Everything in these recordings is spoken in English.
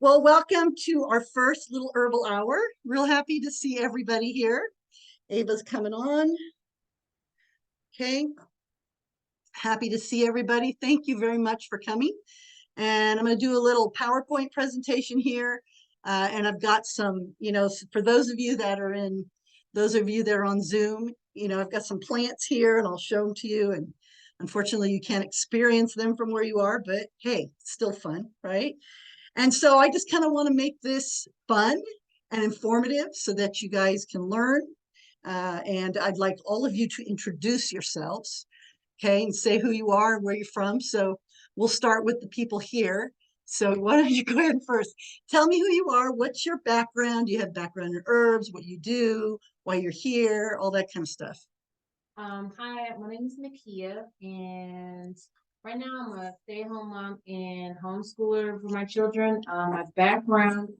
Well, welcome to our first little herbal hour. Real happy to see everybody here. Ava's coming on. Okay. Happy to see everybody. Thank you very much for coming. And I'm going to do a little PowerPoint presentation here. And I've got some, for those of you that are on Zoom, I've got some plants here and I'll show them to you. And unfortunately, you can't experience them from where you are, but hey, it's still fun, right? And so I just kind of want to make this fun and informative so that you guys can learn. And I'd like all of you to introduce yourselves, okay, and say who you are and where you're from. So we'll start with the people here. So why don't you go ahead first? Tell me who you are, what's your background? Do you have background in herbs, what you do, why you're here, all that kind of stuff. Hi, my name is Nakia, and right now I'm a stay-at-home mom and homeschooler for my children. My background,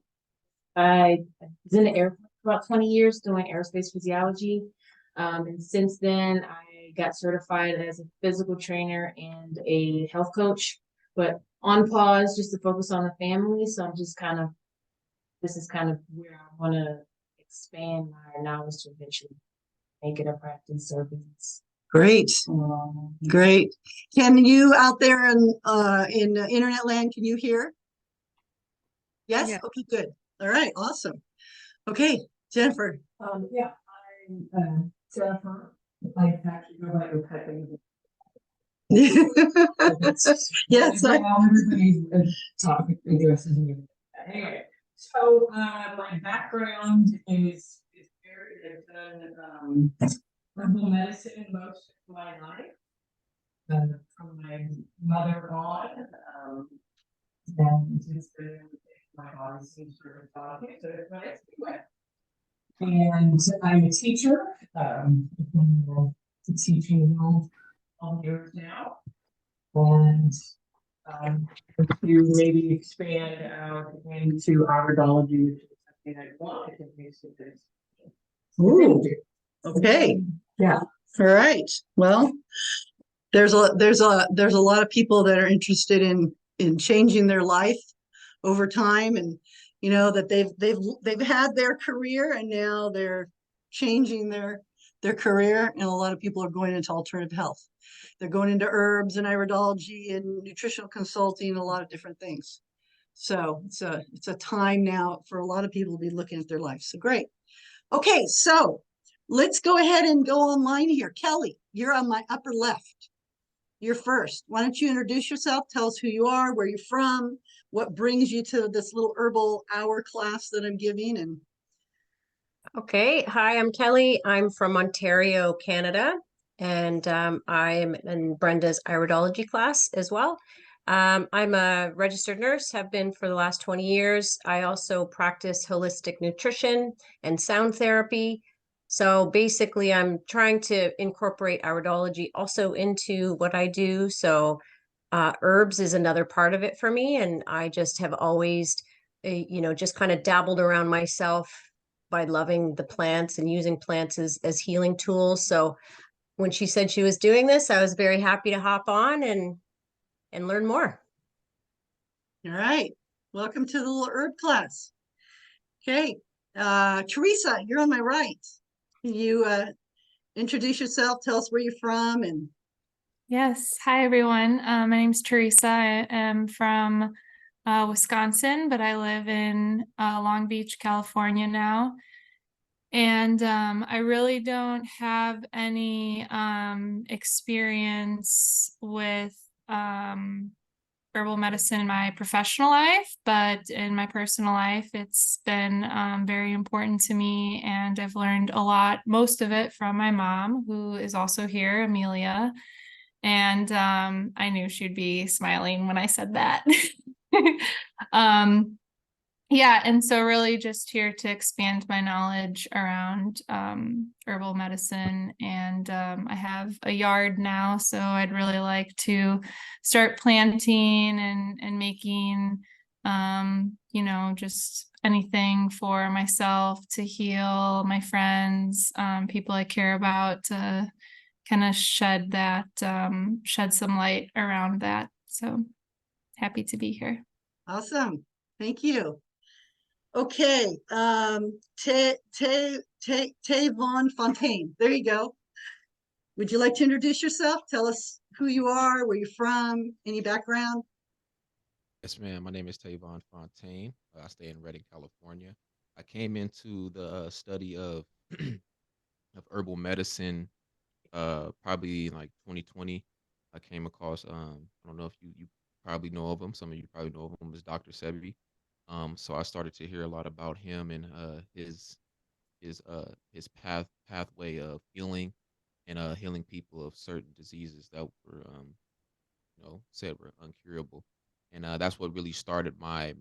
I was in the Air Force for about 20 years doing aerospace physiology. And since then, I got certified as a physical trainer and a health coach, but on pause just to focus on the family. So I'm just this is kind of where I want to expand my knowledge to eventually make it a practice or business. Great. Great. Can you out there in internet land, can you hear? Yes? Yeah. Okay, good. All right, awesome. Okay, Jennifer. Yeah, I'm Jennifer. I actually go by Rebecca. Yes. Everybody's topic addresses me. Anyway, so my background is very, I've done herbal medicine most of my life. From my mother on, and since then my body seems to have talking, so it's nice anyway. And I'm a teacher, teaching all years now, and to maybe expand out into iridology, which is something I want to do. Ooh, okay. Yeah. All right. Well, there's a lot of people that are interested in changing their life over time, and that they've had their career and now they're changing their career, and a lot of people are going into alternative health. They're going into herbs and iridology and nutritional consulting and a lot of different things. So it's a time now for a lot of people to be looking at their life. So great. Okay, so let's go ahead and go online here. Kelly, you're on my upper left. You're first. Why don't you introduce yourself? Tell us who you are, where you're from, what brings you to this little herbal hour class that I'm giving. And okay, hi, I'm Kelly. I'm from Ontario, Canada, and I'm in Brenda's iridology class as well. I'm a registered nurse, have been for the last 20 years. I also practice holistic nutrition and sound therapy. So basically, I'm trying to incorporate iridology also into what I do. So herbs is another part of it for me. And I just have always, just kind of dabbled around myself by loving the plants and using plants as healing tools. So when she said she was doing this, I was very happy to hop on and learn more. All right. Welcome to the little herb class. Okay. Teresa, you're on my right. Can you introduce yourself? Tell us where you're from. And yes. Hi, everyone. My name's Teresa. I am from Wisconsin, but I live in Long Beach, California now. And I really don't have any experience with herbal medicine in my professional life, but in my personal life, it's been very important to me. And I've learned a lot, most of it from my mom, who is also here, Amelia. And I knew she'd be smiling when I said that. Yeah, and so really just here to expand my knowledge around herbal medicine. And I have a yard now, so I'd really like to start planting and making, just anything for myself to heal my friends, people I care about, to kind of shed some light around that. So happy to be here. awesome. Thank you. Okay, Tavon Fontaine. There you go. Would you like to introduce yourself? Tell us who you are, where you're from, any background. Yes, ma'am. My name is Tavon Fontaine. I stay in Redding, California. I came into the study of of herbal medicine probably in like 2020. I came across I don't know if you probably know of him. Some of you probably know of him as Dr. Sebi. So I started to hear a lot about him and his pathway of healing and healing people of certain diseases that were said were uncurable. And that's what really started my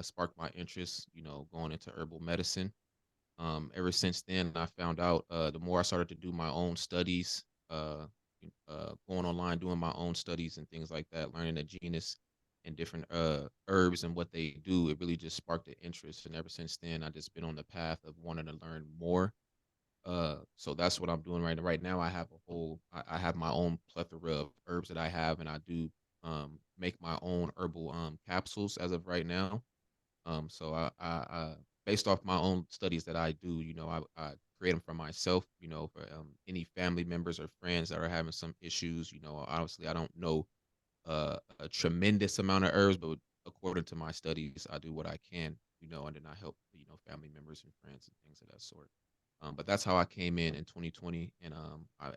sparked my interest, going into herbal medicine. Ever since then, I found out the more I started to do my own studies, going online, doing my own studies and things like that, learning the genus and different herbs and what they do, it really just sparked an interest. And ever since then, I just been on the path of wanting to learn more. So that's what I'm doing right now. I have I have my own plethora of herbs that I have, and I do make my own herbal capsules as of right now. So I based off my own studies that I do, I create them for myself, for any family members or friends that are having some issues. Obviously I don't know a tremendous amount of herbs, but according to my studies, I do what I can, and then I help, family members and friends and things of that sort. But that's how I came in 2020, and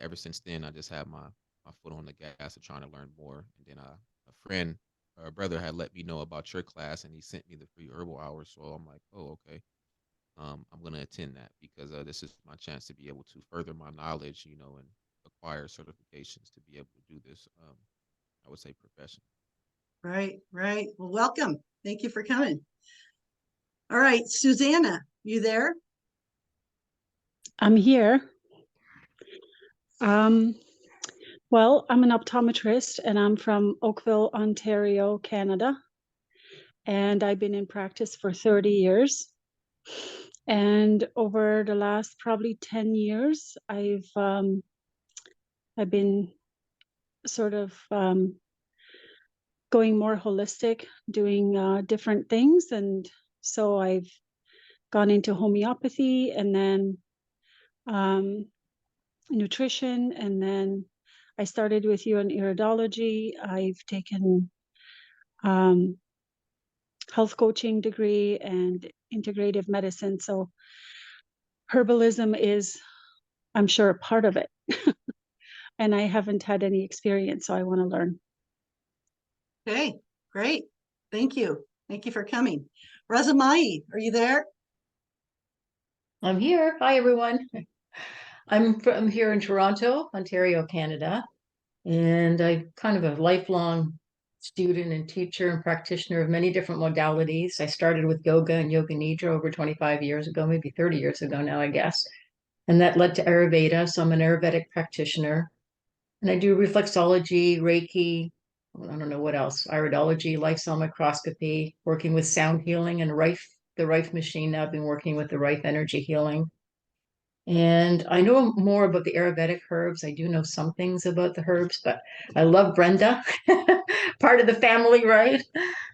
ever since then, I just have my foot on the gas of trying to learn more. And then a friend or a brother had let me know about your class, and he sent me the free herbal hours. So I'm like, oh, okay. I'm gonna attend that because this is my chance to be able to further my knowledge, and acquire certifications to be able to do this. I would say profession. Right, right. Well, welcome. Thank you for coming. All right, Susanna, you there? I'm here. Well, I'm an optometrist and I'm from Oakville, Ontario, Canada. And I've been in practice for 30 years. And over the last probably 10 years, I've been sort of going more holistic, doing different things. And so I've gone into homeopathy and then nutrition, and then I started with you in iridology. I've taken health coaching degree and integrative medicine. So herbalism is, I'm sure, a part of it. And I haven't had any experience, so I want to learn. Okay, great. Thank you. Thank you for coming. Razamai, are you there? I'm here. Hi, everyone. I'm here in Toronto, Ontario, Canada, and I'm kind of a lifelong student and teacher and practitioner of many different modalities. I started with yoga and yoga nidra over 25 years ago, maybe 30 years ago now, I guess. And that led to Ayurveda. So I'm an Ayurvedic practitioner. And I do reflexology, Reiki, I don't know what else, iridology, life cell microscopy, working with sound healing and the Rife machine. Now I've been working with the Rife energy healing. And I know more about the Ayurvedic herbs. I do know some things about the herbs, but I love Brenda, part of the family, right?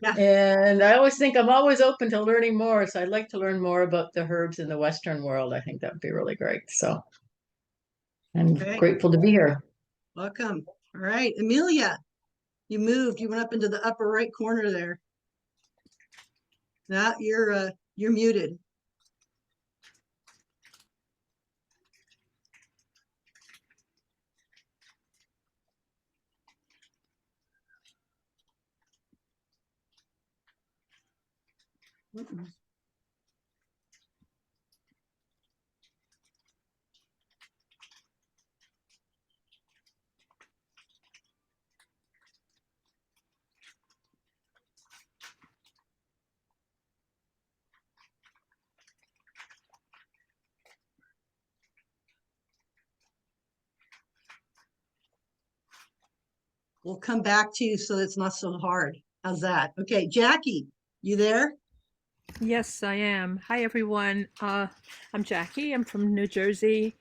Yeah. And I always think I'm always open to learning more. So I'd like to learn more about the herbs in the Western world. I think that would be really great. So I'm grateful to be here. Welcome. All right, Amelia, you moved. You went up into the upper right corner there. Now you're muted. We'll come back to you so it's not so hard. How's that? Okay, Jackie, you there? Yes, I am. Hi, everyone. I'm Jackie. I'm from New Jersey.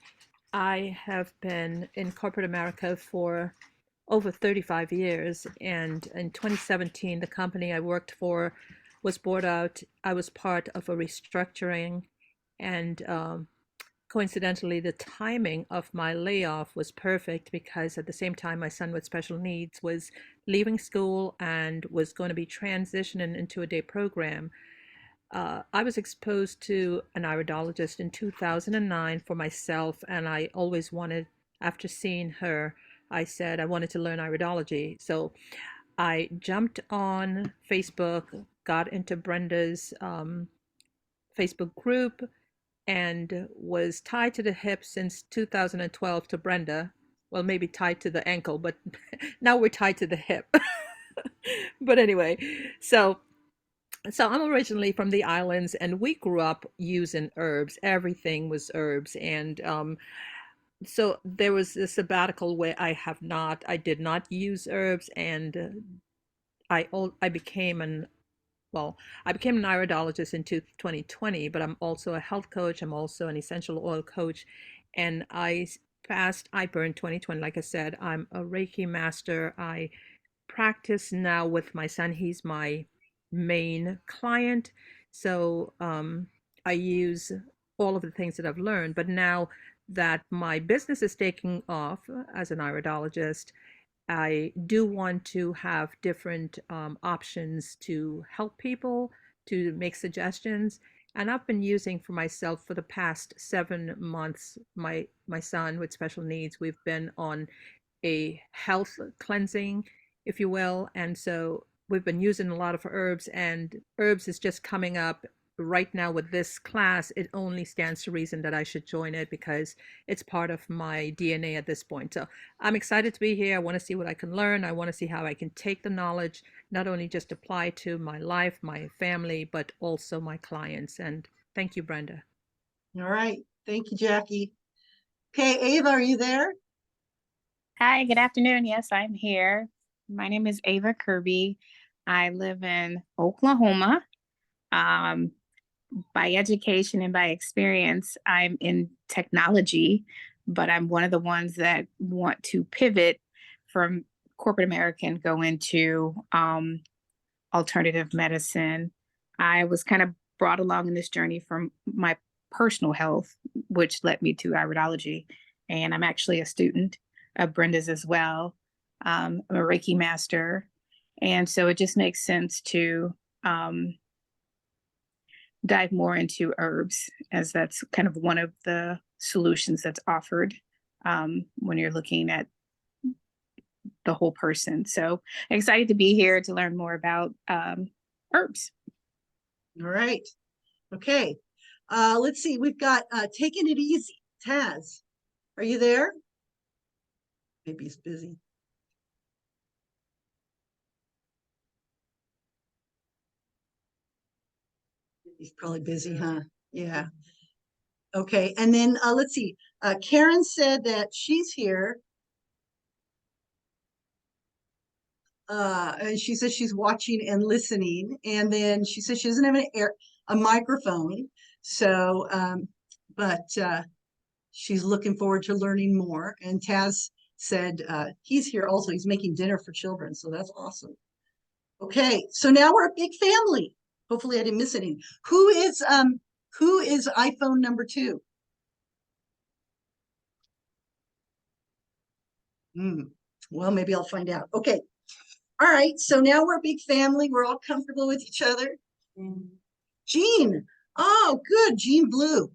I have been in corporate America for over 35 years. And in 2017, the company I worked for was bought out. I was part of a restructuring, and coincidentally, the timing of my layoff was perfect because at the same time, my son with special needs was leaving school and was going to be transitioning into a day program. I was exposed to an iridologist in 2009 for myself, and I always wanted, after seeing her, I said I wanted to learn iridology. So I jumped on Facebook, got into Brenda's Facebook group, and was tied to the hip since 2012 to Brenda. Well, maybe tied to the ankle, but now we're tied to the hip. But anyway, so I'm originally from the islands, and we grew up using herbs. Everything was herbs, and so there was a sabbatical where I did not use herbs, and I became an well, I became an iridologist in 2020, but I'm also a health coach. I'm also an essential oil coach, and I passed Heartburn 2020. Like I said, I'm a Reiki master. I practice now with my son. He's my main client. So I use all of the things that I've learned. But now that my business is taking off as an iridologist, I do want to have different options to help people, to make suggestions. And I've been using for myself for the past 7 months, my son with special needs, we've been on a health cleansing, if you will. And so we've been using a lot of herbs, and herbs is just coming up right now with this class. It only stands to reason that I should join it because it's part of my DNA at this point. So I'm excited to be here. I want to see what I can learn. I want to see how I can take the knowledge, not only just apply to my life, my family, but also my clients. And thank you, Brenda. All right. Thank you, Jackie. Okay, Ava, are you there? Hi, good afternoon. Yes, I'm here. My name is Ava Kirby. I live in Oklahoma. By education and by experience, I'm in technology, but I'm one of the ones that want to pivot from corporate America and go into alternative medicine. I was kind of brought along in this journey from my personal health, which led me to iridology. And I'm actually a student of Brenda's as well. I'm a Reiki master. And so it just makes sense to dive more into herbs, as that's kind of one of the solutions that's offered when you're looking at the whole person. So excited to be here to learn more about herbs. All right. Okay. Let's see. We've got Taking It Easy. Taz, are you there? Maybe he's busy. He's probably busy, huh? Yeah. Okay. And then let's see. Karen said that she's here. And she says she's watching and listening. And then she says she doesn't have a microphone. So, but she's looking forward to learning more. And Taz said he's here also. He's making dinner for children. So that's awesome. Okay. So now we're a big family. Hopefully I didn't miss any. Who is iPhone number 2? Well, maybe I'll find out. Okay. All right. So now we're a big family. We're all comfortable with each other. Jean. Oh, good. Jean Blue.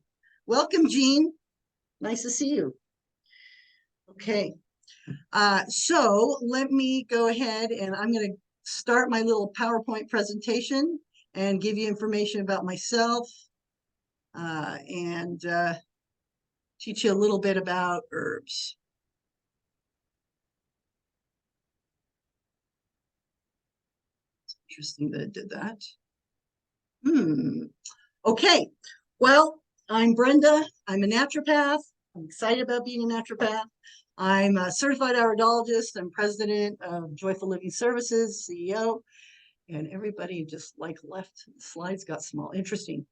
Welcome, Jean. Nice to see you. Okay. So let me go ahead and I'm going to start my little PowerPoint presentation and give you information about myself and teach you a little bit about herbs. Interesting that it did that. Okay. Well, I'm Brenda. I'm a naturopath. I'm excited about being a naturopath. I'm a certified iridologist. I'm president of Joyful Living Services, CEO. And everybody just like left. The slides got small. Interesting.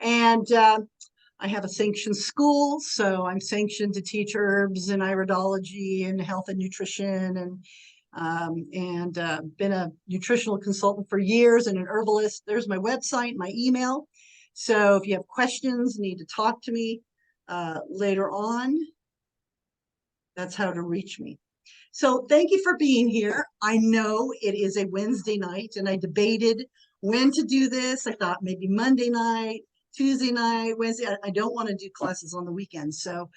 And I have a sanctioned school, so I'm sanctioned to teach herbs and iridology and health and nutrition and and been a nutritional consultant for years and an herbalist. There's my website, my email. So if you have questions, need to talk to me later on, that's how to reach me. So thank you for being here. I know it is a Wednesday night, and I debated when to do this. I thought maybe Monday night, Tuesday night, Wednesday. I don't want to do classes on the weekend. So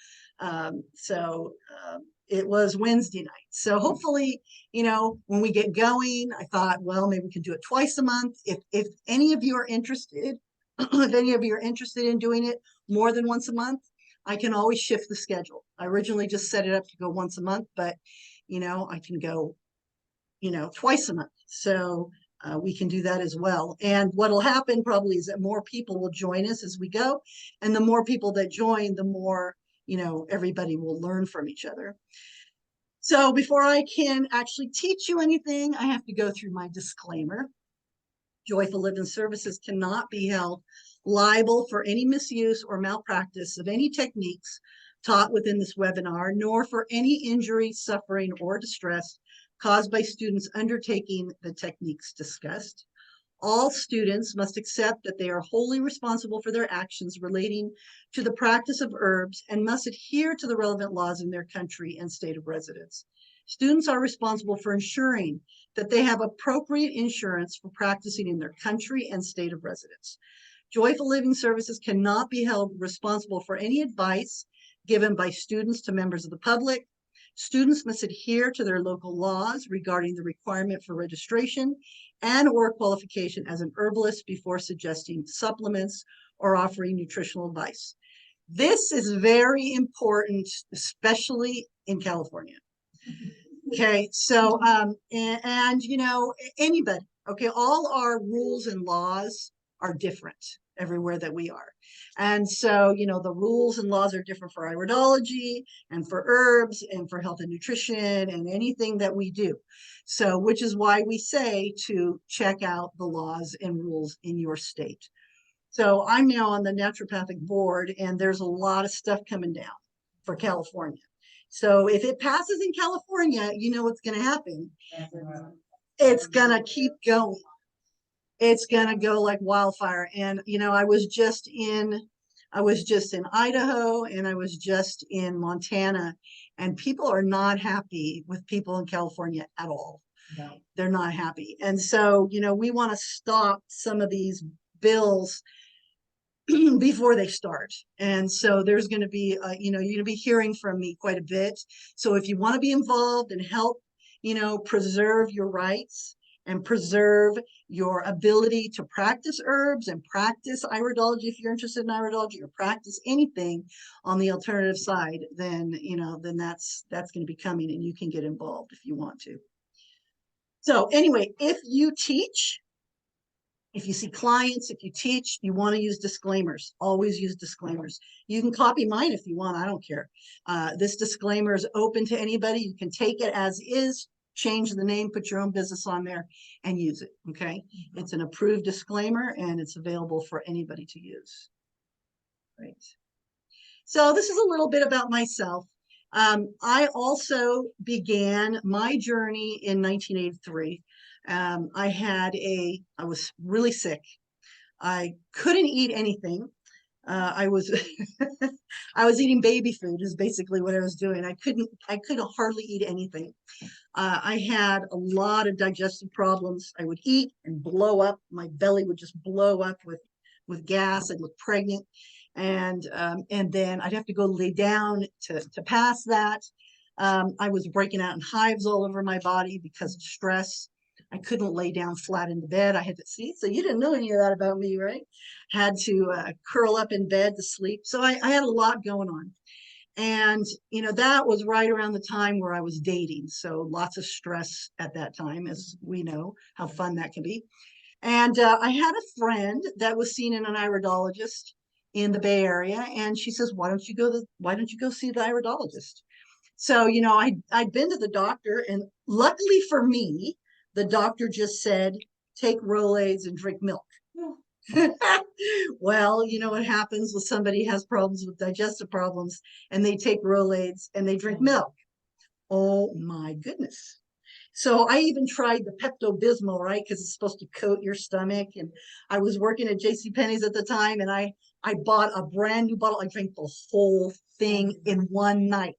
it was Wednesday night. So hopefully, you know, when we get going, I thought, well, maybe we can do it twice a month. If any of you are interested, if any of you are interested in doing it more than once a month, I can always shift the schedule. I originally just set it up to go once a month, but you know, I can go, you know, twice a month. So we can do that as well. And what'll happen probably is that more people will join us as we go. And the more people that join, the more, you know, everybody will learn from each other. So before I can actually teach you anything, I have to go through my disclaimer. Joyful Living Services cannot be held liable for any misuse or malpractice of any techniques taught within this webinar, nor for any injury, suffering, or distress caused by students undertaking the techniques discussed. All students must accept that they are wholly responsible for their actions relating to the practice of herbs and must adhere to the relevant laws in their country and state of residence. Students are responsible for ensuring that they have appropriate insurance for practicing in their country and state of residence. Joyful Living Services cannot be held responsible for any advice given by students to members of the public. Students must adhere to their local laws regarding the requirement for registration and or qualification as an herbalist before suggesting supplements or offering nutritional advice. This is very important, especially in California. Okay, so, and you know, anybody, okay, all our rules and laws are different everywhere that we are. And so, you know, the rules and laws are different for iridology and for herbs and for health and nutrition and anything that we do. So, which is why we say to check out the laws and rules in your state. So I'm now on the naturopathic board, and there's a lot of stuff coming down for California. So if it passes in California, you know what's going to happen. It's going to keep going. It's going to go like wildfire. And, you know, I was just in Idaho, and I was just in Montana, and people are not happy with people in California at all. No. They're not happy. And so, you know, we want to stop some of these bills before they start. And so there's going to be, you know, you're going to be hearing from me quite a bit. So if you want to be involved and help, you know, preserve your rights and preserve your ability to practice herbs and practice iridology, if you're interested in iridology, or practice anything on the alternative side, then, you know, then that's going to be coming, and you can get involved if you want to. So anyway, if you teach, if you see clients, if you teach, you want to use disclaimers. Always use disclaimers. You can copy mine if you want. I don't care. This disclaimer is open to anybody. You can take it as is, change the name, put your own business on there, and use it. Okay. It's an approved disclaimer, and it's available for anybody to use. Right. So this is a little bit about myself. I also began my journey in 1983. I was really sick. I couldn't eat anything. I was eating baby food is basically what I was doing. I couldn't hardly eat anything. I had a lot of digestive problems. I would eat and blow up. My belly would just blow up with gas. I'd look pregnant. And then I'd have to go lay down to pass that. I was breaking out in hives all over my body because of stress. I couldn't lay down flat in the bed. I had to see. So you didn't know any of that about me, right? Had to curl up in bed to sleep. So I had a lot going on. And, you know, that was right around the time where I was dating. So lots of stress at that time, as we know how fun that can be. And I had a friend that was seeing an iridologist in the Bay Area. And she says, why don't you go see the iridologist? So, you know, I'd been to the doctor, and luckily for me, the doctor just said, take Rolaids and drink milk. Well, you know what happens when somebody has problems with digestive problems and they take Rolaids and they drink milk. Oh my goodness. So I even tried the Pepto-Bismol, right? Because it's supposed to coat your stomach. And I was working at JCPenney's at the time, and I bought a brand new bottle. I drank the whole thing in one night.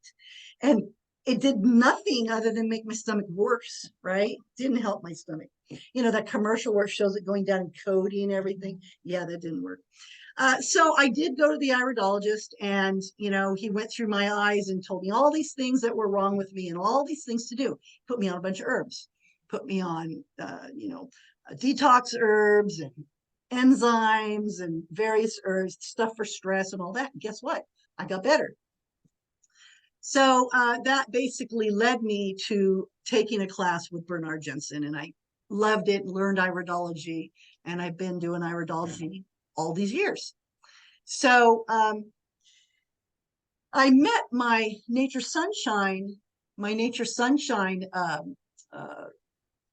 And it did nothing other than make my stomach worse, right? Didn't help my stomach. You know, that commercial where it shows it going down and coating everything. Yeah, that didn't work. So I did go to the iridologist, and, you know, he went through my eyes and told me all these things that were wrong with me and all these things to do. Put me on a bunch of herbs, put me on, you know, detox herbs and enzymes and various herbs, stuff for stress and all that. And guess what? I got better. So that basically led me to taking a class with Bernard Jensen, and I loved it, learned iridology, and I've been doing iridology all these years. So I met my Nature Sunshine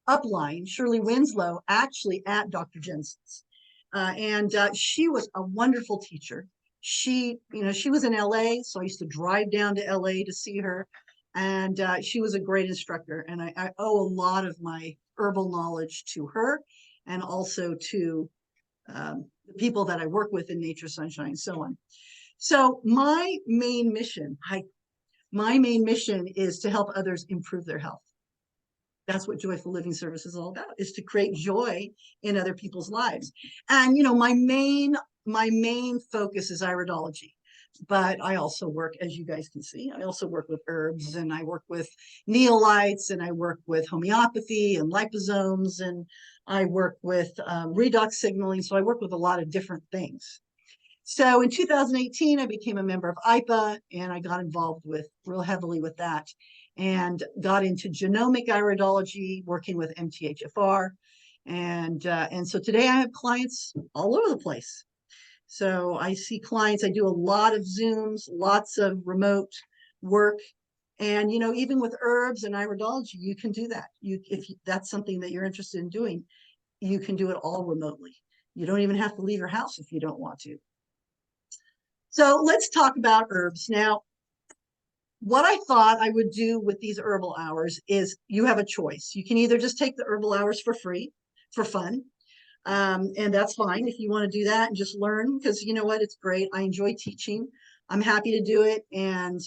upline, Shirley Winslow, actually at Dr. Jensen's. And she was a wonderful teacher. She, you know, she was in LA, so I used to drive down to LA to see her. And she was a great instructor. And I owe a lot of my herbal knowledge to her, and also to the people that I work with in Nature Sunshine and so on. So my main mission is to help others improve their health. That's what Joyful Living Service is all about, is to create joy in other people's lives. And, you know, my main focus is iridology, but I also work, as you guys can see, I also work with herbs, and I work with neolites, and I work with homeopathy and liposomes, and I work with redox signaling. So I work with a lot of different things. So in 2018, I became a member of IPA, and I got involved real heavily with that, and got into genomic iridology, working with MTHFR. And so today I have clients all over the place. So I see clients, I do a lot of Zooms, lots of remote work. And, you know, even with herbs and iridology, you can do that. If that's something that you're interested in doing, you can do it all remotely. You don't even have to leave your house if you don't want to. So let's talk about herbs. Now, what I thought I would do with these herbal hours is, you have a choice. You can either just take the herbal hours for free, for fun. And that's fine if you want to do that and just learn, because you know what, it's great. I enjoy teaching. I'm happy to do it. And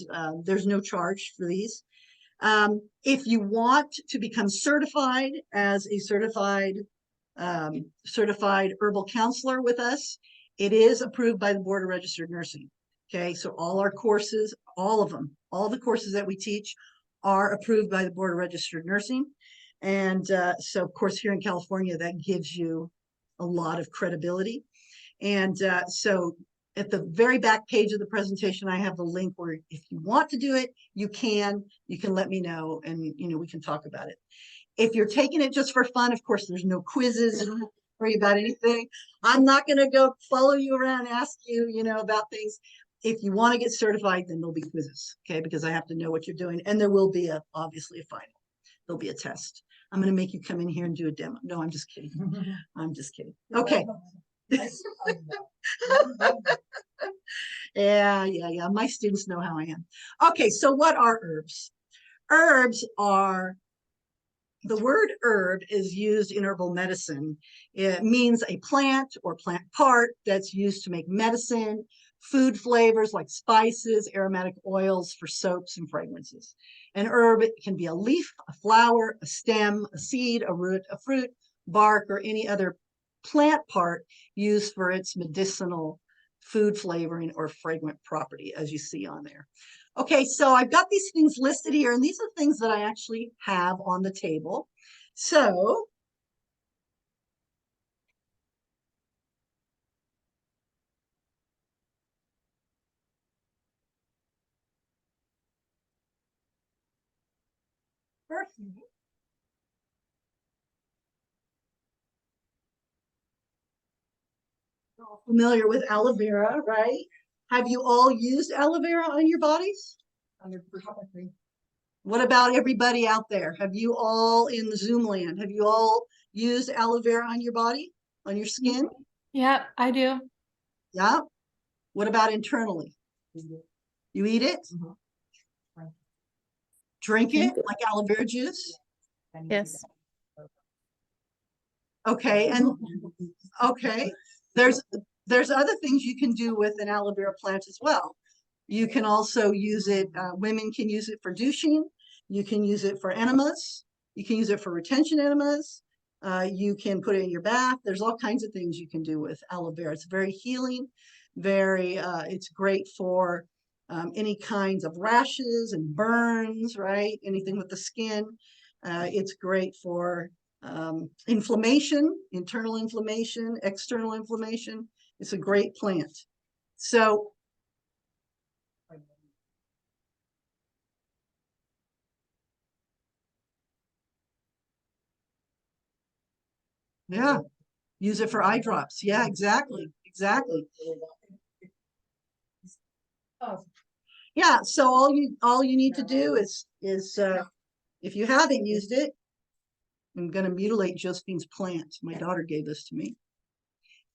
there's no charge for these. If you want to become certified as a certified herbal counselor with us, it is approved by the Board of Registered Nursing. Okay, so all our courses, all of them, all the courses that we teach are approved by the Board of Registered Nursing. And so, of course, here in California, that gives you a lot of credibility. And so at the very back page of the presentation, I have the link where if you want to do it, you can let me know, and, you know, we can talk about it. If you're taking it just for fun, of course, there's no quizzes. You don't have to worry about anything. I'm not going to go follow you around and ask you, you know, about things. If you want to get certified, then there'll be quizzes, okay? Because I have to know what you're doing. And there will be obviously a final. There'll be a test. I'm going to make you come in here and do a demo. No, I'm just kidding. I'm just kidding. Okay. Yeah. My students know how I am. Okay, so what are herbs? Herbs are, the word herb is used in herbal medicine. It means a plant or plant part that's used to make medicine, food flavors like spices, aromatic oils for soaps and fragrances. An herb, it can be a leaf, a flower, a stem, a seed, a root, a fruit, bark, or any other plant part used for its medicinal, food flavoring, or fragrant property, as you see on there. Okay, so I've got these things listed here, and these are things that I actually have on the table. So first, you're all familiar with aloe vera, right? Have you all used aloe vera on your bodies? What about everybody out there? Have you all in the Zoom land? Have you all used aloe vera on your body, on your skin? Yeah, I do. Yeah. What about internally? You eat it? Drink it like aloe vera juice? Yes. Okay, and okay, there's other things you can do with an aloe vera plant as well. You can also use it, women can use it for douching. You can use it for enemas. You can use it for retention enemas. You can put it in your bath. There's all kinds of things you can do with aloe vera. It's very healing, it's great for any kinds of rashes and burns, right? Anything with the skin. It's great for inflammation, internal inflammation, external inflammation. It's a great plant. So yeah, use it for eye drops. Yeah, exactly. Yeah, so all you need to do is if you haven't used it, I'm going to mutilate Josephine's plant. My daughter gave this to me.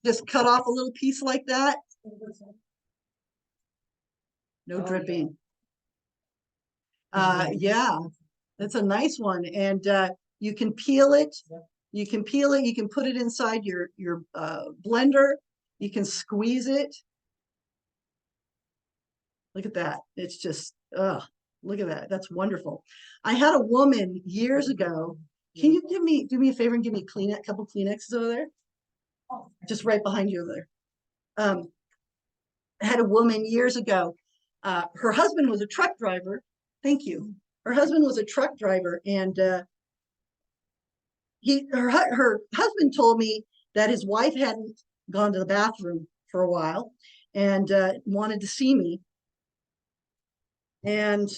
Just cut off a little piece like that. No dripping. Yeah, that's a nice one. And you can peel it. You can peel it. You can put it inside your blender. You can squeeze it. Look at that. It's just, look at that. That's wonderful. I had a woman years ago. Can you do me a favor and give me a couple Kleenexes over there? Just right behind you over there. I had a woman years ago. Her husband was a truck driver. Thank you. Her husband was a truck driver, and her husband told me that his wife hadn't gone to the bathroom for a while and wanted to see me. And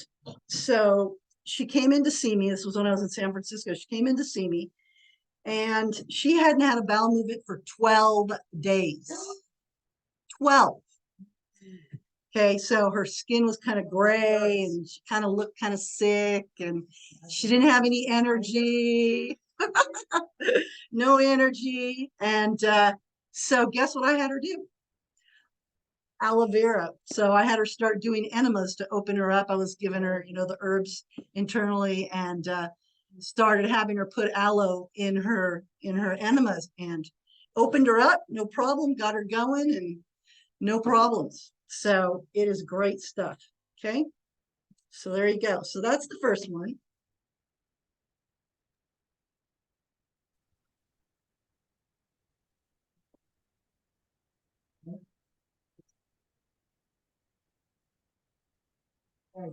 so she came in to see me. This was when I was in San Francisco. She came in to see me, and she hadn't had a bowel movement for 12 days. 12. Okay, so her skin was kind of gray and she kind of looked kind of sick and she didn't have any energy. No energy. And so guess what I had her do? Aloe vera. So I had her start doing enemas to open her up. I was giving her, the herbs internally, and started having her put aloe in her enemas and opened her up. No problem. Got her going and no problems. So it is great stuff. Okay. So there you go. So that's the first one.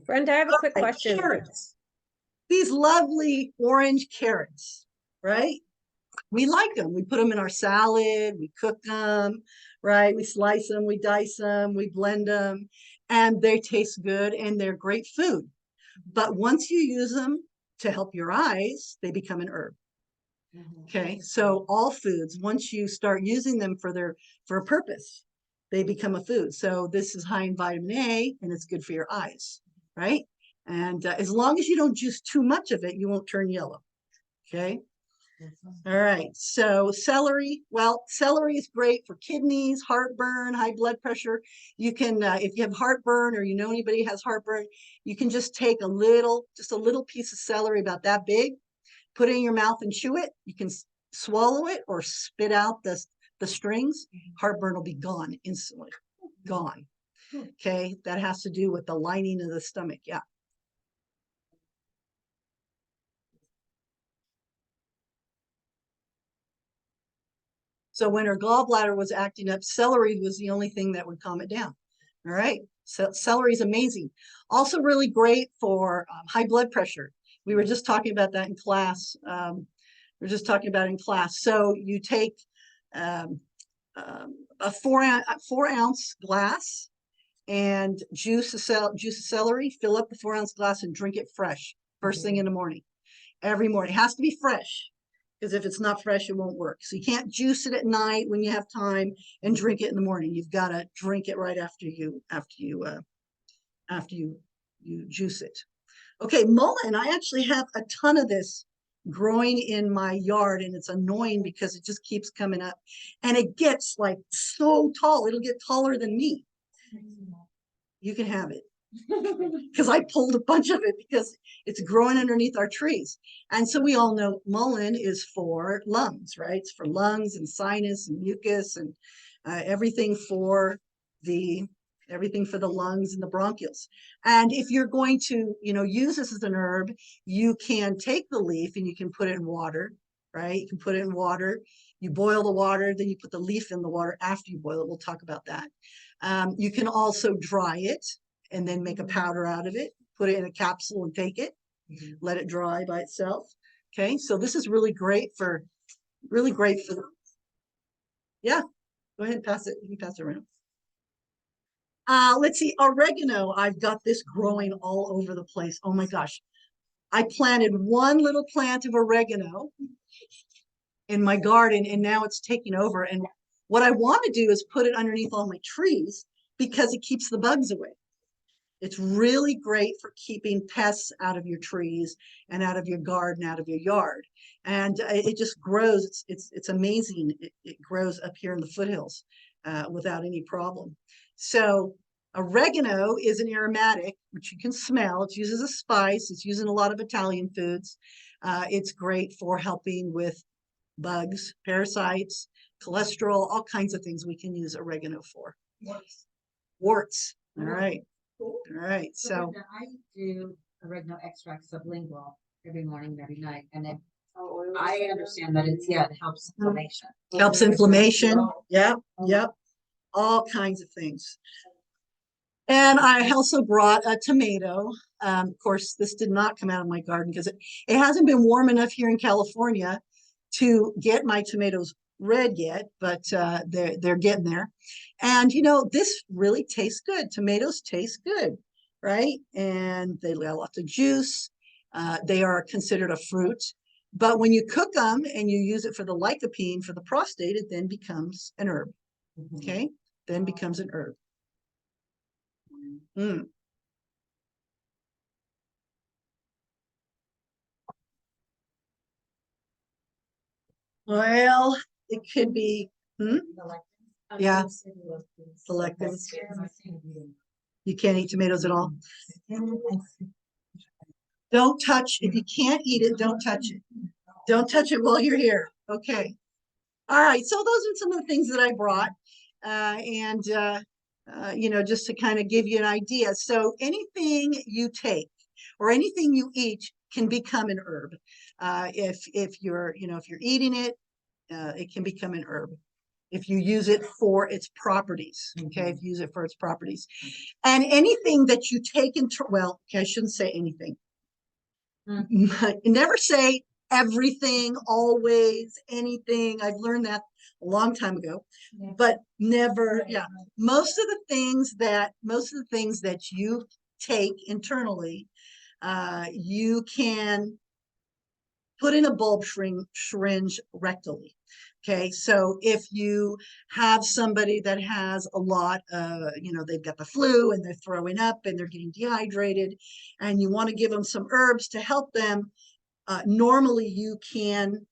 Brenda, I have a quick Okay, question. carrots. These lovely orange carrots, right? We like them. We put them in our salad. We cook them, right? We slice them, we dice them, we blend them, and they taste good and they're great food. But once you use them to help your eyes, they become an herb. Okay, so all foods, once you start using them for a purpose, they become a food. So this is high in vitamin A and it's good for your eyes, right? And as long as you don't juice too much of it, you won't turn yellow. Okay. All right. So celery. Well, celery is great for kidneys, heartburn, high blood pressure. You can, if you have heartburn or anybody has heartburn, you can just take just a little piece of celery about that big, put it in your mouth and chew it. You can swallow it or spit out the strings. Heartburn will be gone instantly. Gone. Okay. That has to do with the lining of the stomach. Yeah. So when her gallbladder was acting up, celery was the only thing that would calm it down. All right. So celery is amazing. Also really great for high blood pressure. We were just talking about that in class. So you take a 4 ounce glass and juice a celery, fill up the 4 ounce glass and drink it fresh first thing in the morning. Every morning. It has to be fresh, because if it's not fresh, it won't work. So you can't juice it at night when you have time and drink it in the morning. You've got to drink it right after you juice it. Okay, mullein. I actually have a ton of this growing in my yard, and it's annoying because it just keeps coming up, and it gets like so tall. It'll get taller than me. You can have it. because I pulled a bunch of it because it's growing underneath our trees. And so we all know mullein is for lungs, right? It's for lungs and sinus and mucus and everything for the lungs and the bronchials. And if you're going to, use this as an herb, you can take the leaf and you can put it in water, right? You can put it in water. You boil the water, then you put the leaf in the water after you boil it. We'll talk about that. You can also dry it and then make a powder out of it, put it in a capsule and take it, let it dry by itself. Okay, so this is really great for, yeah, go ahead and pass it. You can pass it around. Let's see, oregano. I've got this growing all over the place. Oh my gosh. I planted one little plant of oregano in my garden and now it's taking over. And what I want to do is put it underneath all my trees because it keeps the bugs away. It's really great for keeping pests out of your trees and out of your garden, out of your yard. And it just grows. It's amazing. It grows up here in the foothills without any problem. So oregano is an aromatic, which you can smell. It's used as a spice. It's used in a lot of Italian foods. It's great for helping with bugs, parasites, cholesterol, all kinds of things we can use oregano for. Warts. All right. All right. So I do oregano extract sublingual every morning and every night. And I understand that it helps inflammation. Helps inflammation. Yep. Yep. All kinds of things. And I also brought a tomato. Of course, this did not come out of my garden because it hasn't been warm enough here in California to get my tomatoes red yet, but they're getting there. And this really tastes good. Tomatoes taste good, right? And they have lots of juice. They are considered a fruit, but when you cook them and you use it for the lycopene for the prostate, it then becomes an herb. Okay, then becomes an herb. Well, it could be, yeah, selective. You can't eat tomatoes at all. Don't touch, if you can't eat it, don't touch it. Don't touch it while you're here. Okay. All right. So those are some of the things that I brought. Just to kind of give you an idea. So anything you take or anything you eat can become an herb. If you're eating it, it can become an herb if you use it for its properties. Okay, if you use it for its properties. And anything that you take into, well, okay, I shouldn't say anything. Never say everything, always, anything. I've learned that a long time ago, but never, most of the things that you take internally, you can put in a bulb syringe rectally. Okay, so if you have somebody that has a lot of, they've got the flu and they're throwing up and they're getting dehydrated and you want to give them some herbs to help them, normally you can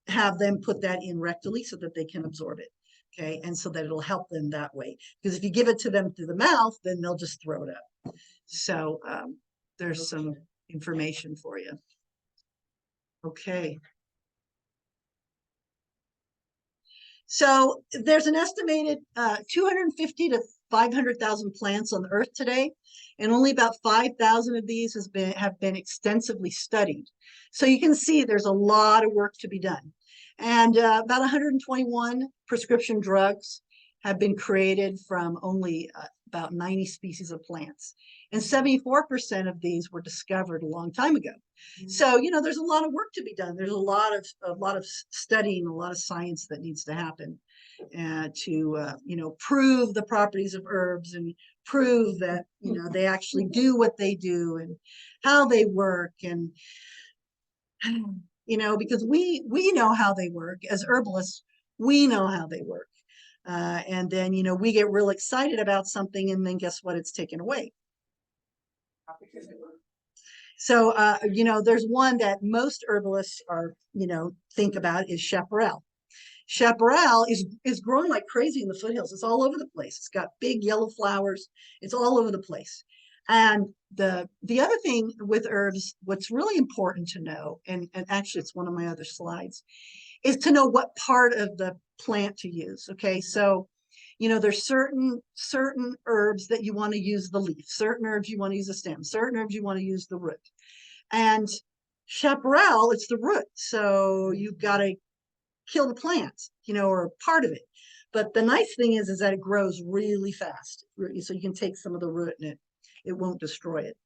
have them put that in rectally so that they can absorb it. Okay, and so that it'll help them that way. Because if you give it to them through the mouth, then they'll just throw it up. So there's some information for you. Okay. So there's an estimated 250 to 500,000 plants on the earth today, and only about 5,000 of these have been extensively studied. So you can see there's a lot of work to be done. And about 121 prescription drugs have been created from only about 90 species of plants. And 74% of these were discovered a long time ago. So, there's a lot of work to be done. There's a lot of studying, a lot of science that needs to happen to, prove the properties of herbs and prove that, they actually do what they do and how they work. And, because we know how they work as herbalists, we know how they work. And then, we get real excited about something and then guess what? It's taken away. So, there's one that most herbalists think about is chaparral. Chaparral is growing like crazy in the foothills. It's all over the place. It's got big yellow flowers. It's all over the place. And the other thing with herbs, what's really important to know, and actually it's one of my other slides, is to know what part of the plant to use. Okay, so there's certain herbs that you want to use the leaf, certain herbs you want to use the stem, certain herbs you want to use the root. And chaparral, it's the root. So you've got to kill the plant, or part of it. But the nice thing is that it grows really fast. So you can take some of the root and it won't destroy it.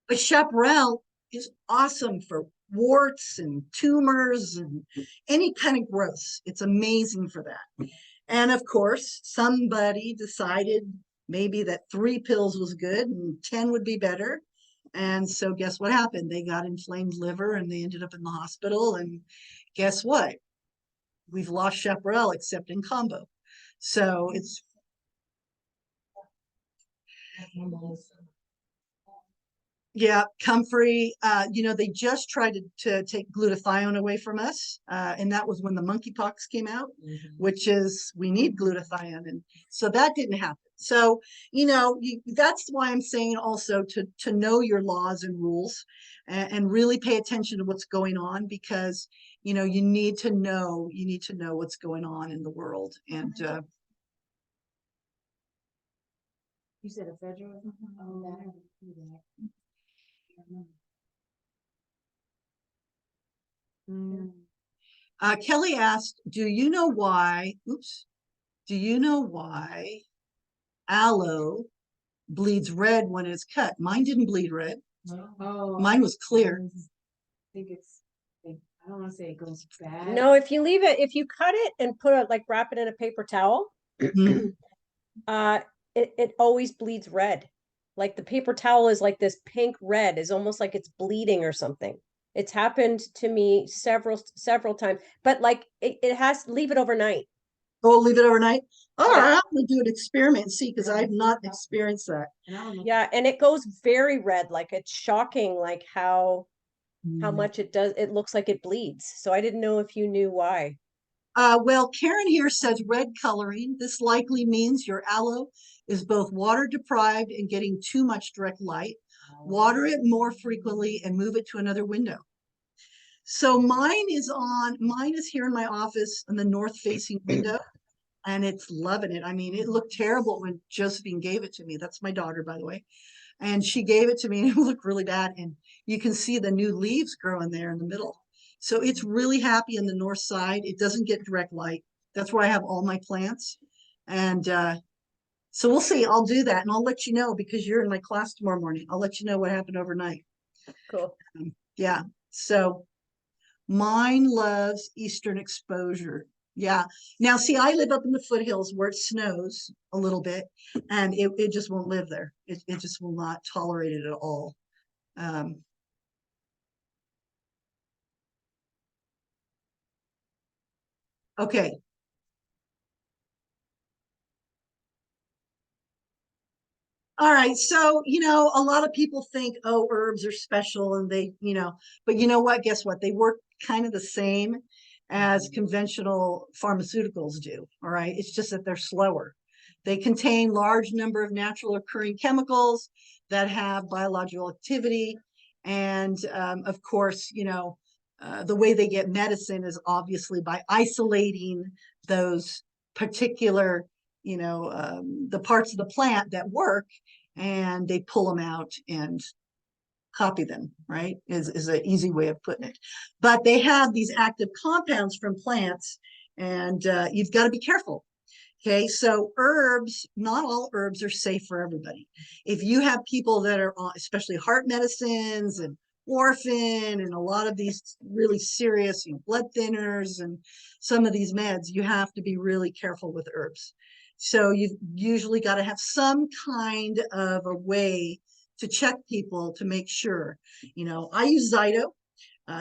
But chaparral is awesome for warts and tumors and any kind of growth. It's amazing for that. And of course, somebody decided maybe that 3 pills was good and 10 would be better. And so guess what happened? They got inflamed liver and they ended up in the hospital. And guess what? We've lost chaparral except in combo. So it's yeah, comfrey. They just tried to take glutathione away from us, and that was when the monkeypox came out, which is we need glutathione, and so that didn't happen. So that's why I'm saying also to know your laws and rules, and really pay attention to what's going on, because you need to know what's going on in the world. And you said a federal. Kelly asked, do you know why aloe bleeds red when it's cut? Mine didn't bleed red. Oh, mine was clear. I think I don't want to say it goes bad. No, if you cut it and wrap it in a paper towel, it always bleeds red. Like the paper towel is like this pink red, is almost like it's bleeding or something. It's happened to me several times, but it has to leave it overnight. Oh, leave it overnight. Oh, Yeah. I'm gonna do an experiment and see, because I've not experienced that. Yeah, and it goes very red. Like it's shocking, like how much it does. It looks like it bleeds. So I didn't know if you knew why. Well, Karen here says red coloring. This likely means your aloe is both water deprived and getting too much direct light. Water it more frequently and move it to another window. So mine is here in my office in the north facing window, and it's loving it. I mean, it looked terrible when Josephine gave it to me. That's my daughter, by the way. And she gave it to me and it looked really bad. And you can see the new leaves growing there in the middle. So it's really happy in the north side. It doesn't get direct light. That's where I have all my plants. And so we'll see. I'll do that and I'll let you know, because you're in my class tomorrow morning. I'll let you know what happened overnight. Cool. Yeah. So mine loves eastern exposure. Yeah. Now, see, I live up in the foothills where it snows a little bit, and it just won't live there. It just will not tolerate it at all. Okay. All right. So, a lot of people think, oh, herbs are special and but you know what? Guess what? They work kind of the same as conventional pharmaceuticals do. All right. It's just that they're slower. They contain large number of natural occurring chemicals that have biological activity. And of course, the way they get medicine is obviously by isolating those particular the parts of the plant that work, and they pull them out and copy them, right? Is an easy way of putting it. But they have these active compounds from plants, and you've got to be careful. Okay, so herbs, not all herbs are safe for everybody. If you have people that are on, especially heart medicines and warfarin and a lot of these really serious blood thinners and some of these meds, you have to be really careful with herbs. So you've usually got to have some kind of a way to check people to make sure. I use Zyto.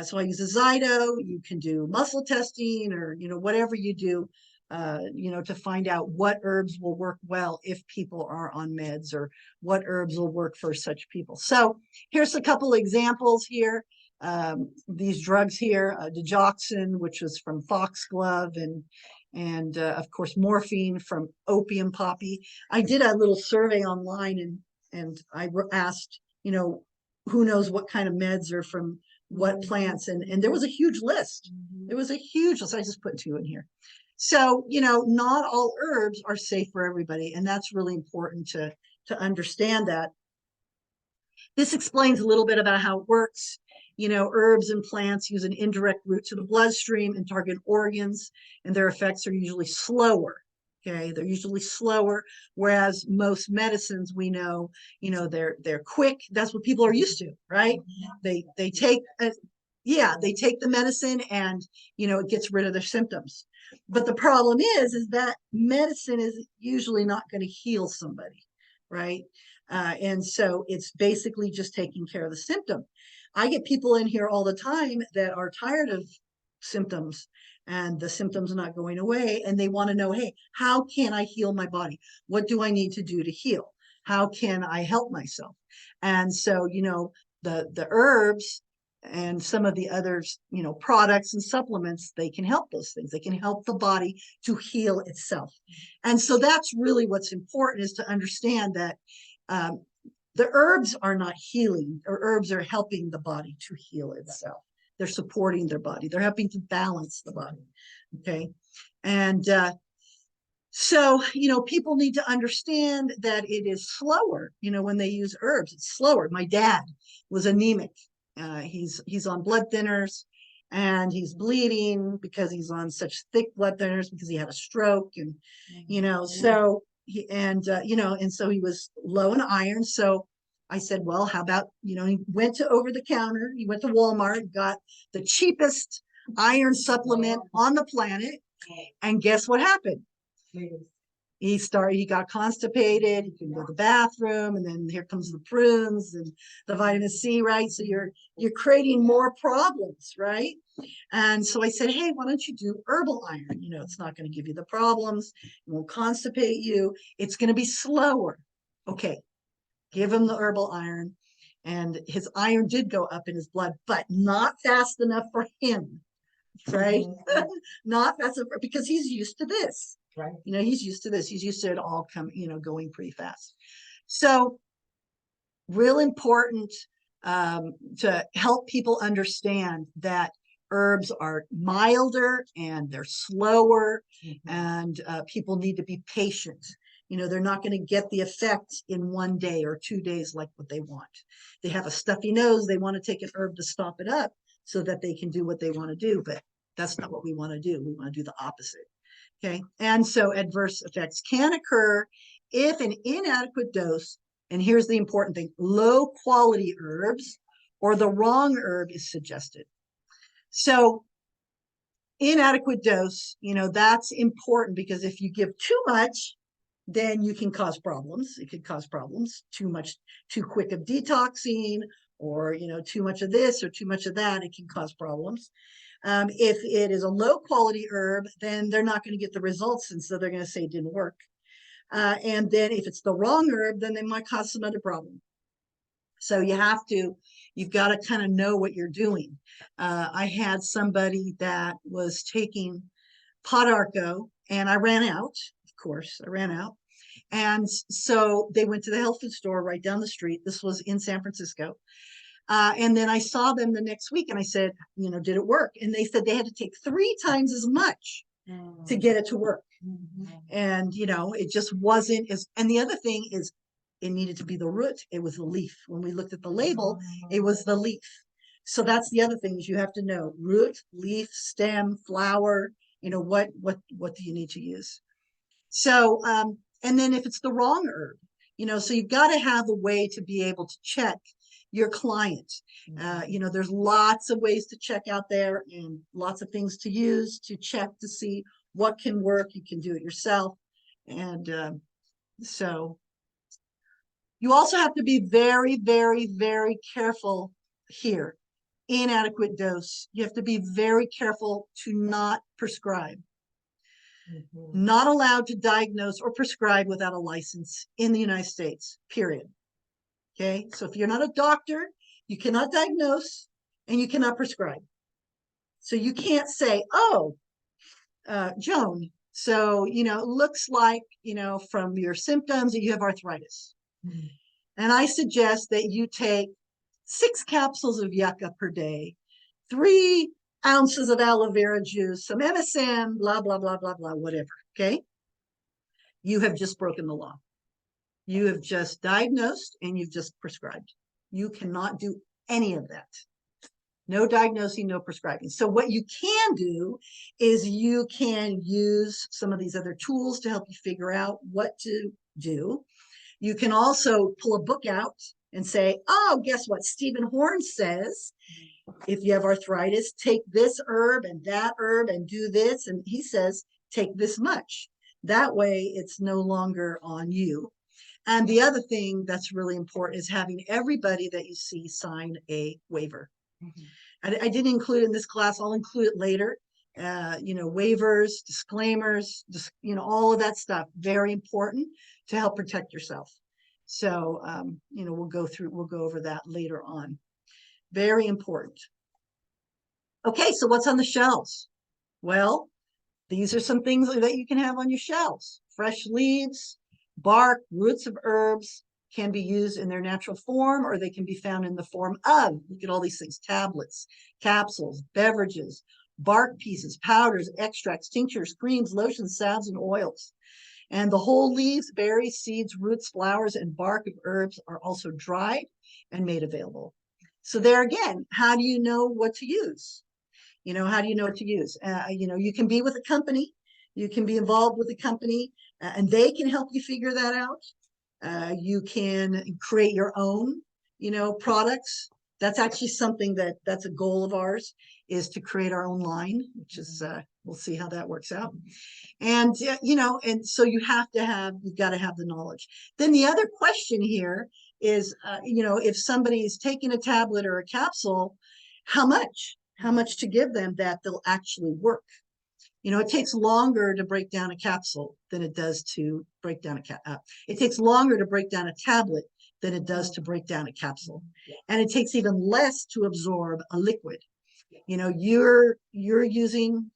So I use a Zyto. You can do muscle testing or, whatever you do, to find out what herbs will work well if people are on meds, or what herbs will work for such people. So here's a couple examples here. these drugs here, digoxin, which was from foxglove, and of course morphine from opium poppy. I did a little survey online, and I asked, you know, who knows what kind of meds are from what plants, and there was a huge list. There was a huge list. I just put 2 in here. So, you know, not all herbs are safe for everybody, and that's really important to understand that. This explains a little bit about how it works. You know, herbs and plants use an indirect route to the bloodstream and target organs, and their effects are usually slower. Okay, they're usually slower, whereas most medicines, we know, you know, they're quick. That's what people are used to, right? They take they take the medicine, and you know, it gets rid of their symptoms. But the problem is that medicine is usually not going to heal somebody, right? And so it's basically just taking care of the symptom. I get people in here all the time that are tired of symptoms, and the symptoms are not going away, and they want to know, hey, how can I heal my body? What do I need to do to heal? How can I help myself? And so, you know, the herbs and some of the others, you know, products and supplements, they can help those things. They can help the body to heal itself. And so that's really what's important, is to understand that the herbs are not healing, or herbs are helping the body to heal itself. They're supporting their body. They're helping to balance the body. Okay. And so, you know, people need to understand that it is slower, you know, when they use herbs, it's slower. My dad was anemic. He's on blood thinners, and he's bleeding because he's on such thick blood thinners because he had a stroke, and, you know, so you know, and so he was low in iron. So I said, well, how about, you know, he went to over the counter, he went to Walmart, got the cheapest iron supplement on the planet. And guess what happened? He got constipated, he couldn't go to the bathroom, and then here comes the prunes and the vitamin C, right? So you're creating more problems, right? And so I said, hey, why don't you do herbal iron? You know, it's not going to give you the problems, it won't constipate you, it's going to be slower. Okay, give him the herbal iron, and his iron did go up in his blood, but not fast enough for him, right? Not fast enough, because he's used to this. Right. You know, he's used to this. He's used to it all going pretty fast. So real important to help people understand that herbs are milder and they're slower, and people need to be patient. You know, they're not going to get the effect in 1 day or 2 days like what they want. They have a stuffy nose. They want to take an herb to stop it up so that they can do what they want to do. But that's not what we want to do. We want to do the opposite. Okay, and so adverse effects can occur if an inadequate dose, and here's the important thing, low quality herbs or the wrong herb is suggested. So inadequate dose, you know, that's important, because if you give too much, then you can cause problems. It could cause problems. Too much, too quick of detoxing, or, you know, too much of this or too much of that, it can cause problems. If it is a low quality herb, then they're not going to get the results, and so they're going to say it didn't work. And then if it's the wrong herb, then they might cause some other problem. So you've got to kind of know what you're doing. I had somebody that was taking Podarco, and I ran out, of course, And so they went to the health food store right down the street. This was in San Francisco. And then I saw them the next week, and I said, you know, did it work? And they said they had to take 3 times as much to get it to work. And, you know, it just wasn't as, and the other thing is, it needed to be the root. It was the leaf. When we looked at the label, it was the leaf. So that's the other thing, is you have to know root, leaf, stem, flower, you know, what do you need to use? So, and then if it's the wrong herb, you know, so you've got to have a way to be able to check your client. You know, there's lots of ways to check out there, and lots of things to use to check to see what can work. You can do it yourself. And so you also have to be very, very, very careful here. Inadequate dose. You have to be very careful to not prescribe. Not allowed to diagnose or prescribe without a license in the United States, period. Okay, so if you're not a doctor, you cannot diagnose, and you cannot prescribe. So you can't say, oh, Joan, so, you know, it looks like, you know, from your symptoms that you have arthritis. And I suggest that you take 6 capsules of yucca per day, 3 ounces of aloe vera juice, some MSM, blah, blah, blah, blah, blah, whatever. Okay. You have just broken the law. You have just diagnosed and you've just prescribed. You cannot do any of that. No diagnosing, no prescribing. So what you can do is you can use some of these other tools to help you figure out what to do. You can also pull a book out and say, oh, guess what? Stephen Horn says, if you have arthritis, take this herb and that herb and do this. And he says, take this much. That way it's no longer on you. And the other thing that's really important is having everybody that you see sign a waiver. I didn't include it in this class. I'll include it later. You know, waivers, disclaimers, just, you know, all of that stuff. Very important to help protect yourself. So, you know, we'll go over that later on. Very important. Okay, so what's on the shelves? Well, these are some things that you can have on your shelves. Fresh leaves, bark, roots of herbs can be used in their natural form, or they can be found in the form of, look at all these things, tablets, capsules, beverages, bark pieces, powders, extracts, tinctures, creams, lotions, salves, and oils. And the whole leaves, berries, seeds, roots, flowers, and bark of herbs are also dried and made available. So there again, how do you know what to use? You know, how do you know what to use? You know, you can be with a company, you can be involved with a company, and they can help you figure that out. You can create your own, you know, products. That's actually something that's a goal of ours, is to create our own line, which is, we'll see how that works out. And, you know, and so you've got to have the knowledge. Then the other question here is, you know, if somebody is taking a tablet or a capsule, how much to give them that they'll actually work? You know, it takes longer to break down a capsule than it does to break down it takes longer to break down a tablet than it does to break down a capsule. And it takes even less to absorb a liquid. You know, you're using,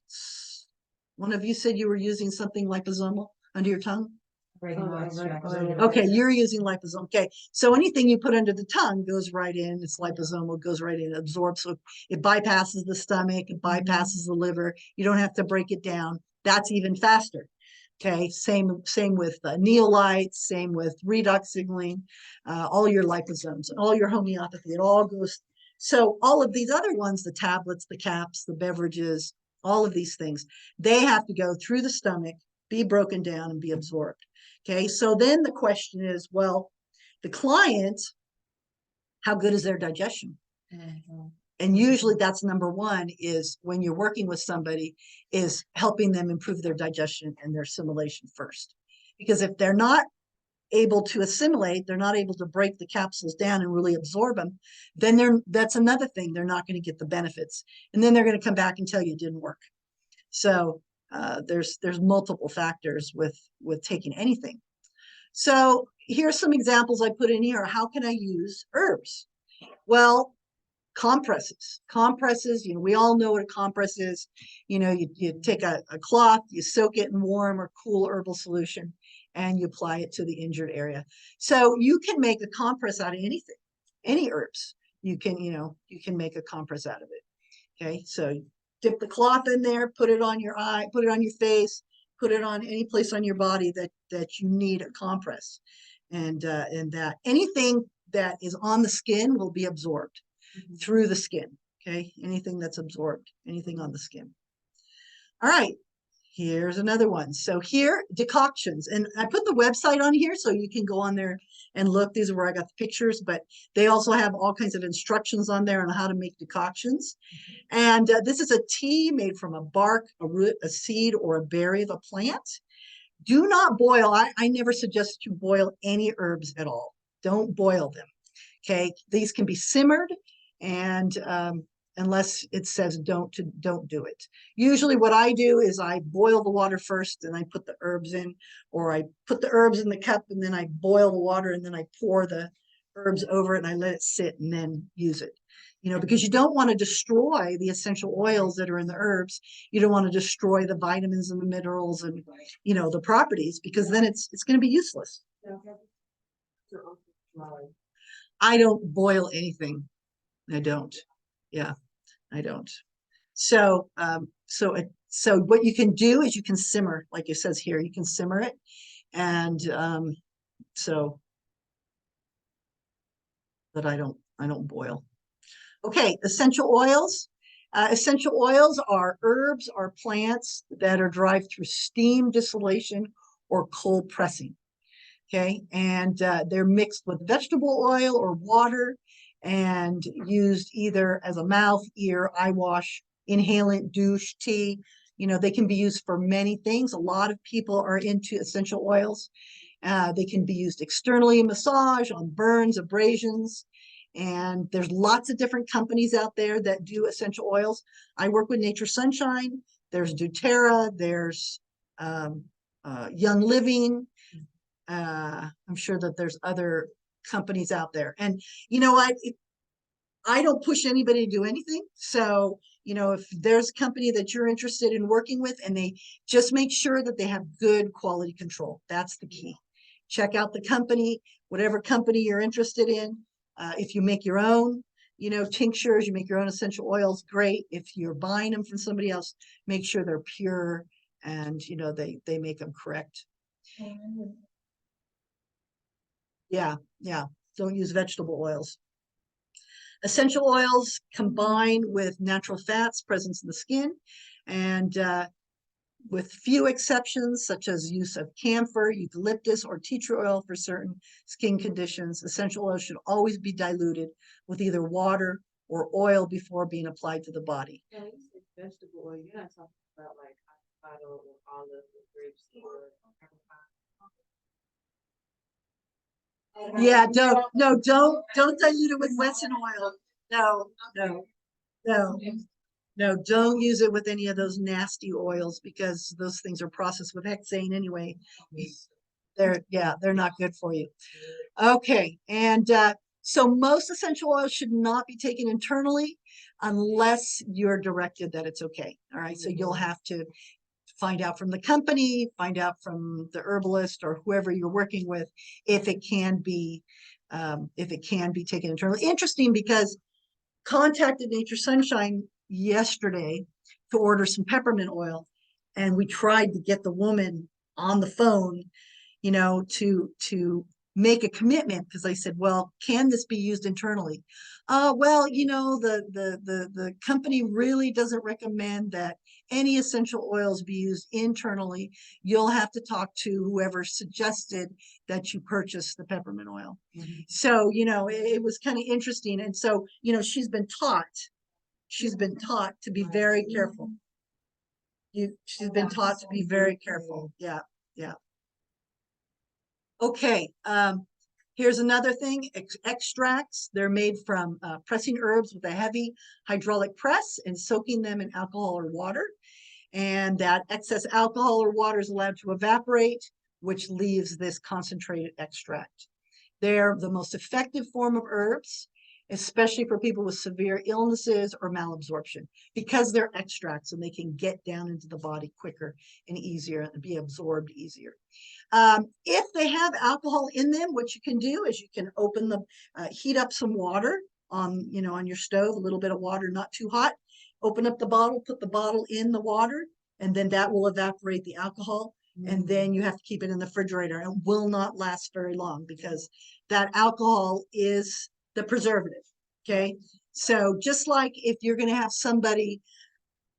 one of you said you were using something liposomal under your tongue. Okay, you're using liposome. Okay, so anything you put under the tongue goes right in. It's liposomal, goes right in, absorbs. So it bypasses the stomach, it bypasses the liver. You don't have to break it down. That's even faster. Okay, same with neolites, same with redox signaling, all your liposomes, all your homeopathy. It all goes. So all of these other ones, the tablets, the caps, the beverages, all of these things, they have to go through the stomach, be broken down, and be absorbed. Okay, so then the question is, well, the client, how good is their digestion? And usually that's number one, is when you're working with somebody, is helping them improve their digestion and their assimilation first. Because if they're not able to assimilate, they're not able to break the capsules down and really absorb them, then that's another thing, they're not going to get the benefits. And then they're going to come back and tell you it didn't work. So there's multiple factors with taking anything. So here's some examples I put in here. How can I use herbs? Well, compresses, you know, we all know what a compress is. You know, you take a cloth, you soak it in warm or cool herbal solution, and you apply it to the injured area. So you can make a compress out of anything, any herbs. You can make a compress out of it. Okay, so dip the cloth in there, put it on your eye, put it on your face, put it on any place on your body that you need a compress. And that anything that is on the skin will be absorbed through the skin. Okay, anything that's absorbed, anything on the skin. All right, here's another one. So here, decoctions. And I put the website on here so you can go on there and look. These are where I got the pictures, but they also have all kinds of instructions on there on how to make decoctions. And this is a tea made from a bark, a root, a seed, or a berry of a plant. Do not boil. I never suggest you boil any herbs at all. Don't boil them. Okay, these can be simmered, and unless it says don't do it. Usually what I do is I boil the water first and I put the herbs in, or I put the herbs in the cup and then I boil the water and then I pour the herbs over it and I let it sit and then use it. you know, because you don't want to destroy the essential oils that are in the herbs. You don't want to destroy the vitamins and the minerals and, you know, the properties, because then it's going to be useless. I don't boil anything. I don't. Yeah, I don't. So, so what you can do is you can simmer, like it says here, you can simmer it. And, so, but I don't boil. Okay, essential oils. Essential oils are herbs or plants that are derived through steam distillation or cold pressing. Okay, and they're mixed with vegetable oil or water and used either as a mouth, ear, eye wash, inhalant, douche, tea. You know, they can be used for many things. A lot of people are into essential oils. They can be used externally in massage, on burns, abrasions. And there's lots of different companies out there that do essential oils. I work with Nature Sunshine. There's doTERRA. There's Young Living. I'm sure that there's other companies out there. And, you know, I don't push anybody to do anything. So, you know, if there's a company that you're interested in working with, and they just make sure that they have good quality control. That's the key. Check out the company, whatever company you're interested in. If you make your own, you know, tinctures, you make your own essential oils, great. If you're buying them from somebody else, make sure they're pure and, you know, they make them correct. Yeah, yeah. Don't use vegetable oils. Essential oils combine with natural fats present in the skin, and with few exceptions, such as use of camphor, eucalyptus, or tea tree oil for certain skin conditions, essential oils should always be diluted with either water or oil before being applied to the body. Yeah, you said vegetable oil. You're not talking about like avocado or olive or grapeseed or Yeah, don't dilute it with Wesson oil. No, don't use it with any of those nasty oils, because those things are processed with hexane anyway. They're not good for you. Okay, and so most essential oils should not be taken internally unless you're directed that it's okay. All right, so you'll have to find out from the company, find out from the herbalist or whoever you're working with if it can be taken internally. Interesting, because contacted Nature Sunshine yesterday to order some peppermint oil, and we tried to get the woman on the phone, you know, to make a commitment, because I said, well, can this be used internally? Well, you know, the company really doesn't recommend that any essential oils be used internally. You'll have to talk to whoever suggested that you purchase the peppermint oil. So, you know, it was kind of interesting. And so, you know, she's been taught to be very careful. She's been taught to be very careful. Yeah, yeah. Okay, here's another thing, extracts. They're made from pressing herbs with a heavy hydraulic press and soaking them in alcohol or water. And that excess alcohol or water is allowed to evaporate, which leaves this concentrated extract. They're the most effective form of herbs, especially for people with severe illnesses or malabsorption, because they're extracts and they can get down into the body quicker and easier and be absorbed easier. If they have alcohol in them, what you can do is you can open the, heat up some water on, you know, on your stove, a little bit of water, not too hot. Open up the bottle, put the bottle in the water, and then that will evaporate the alcohol. And then you have to keep it in the refrigerator. It will not last very long, because that alcohol is the preservative. Okay. So just like if you're going to have somebody,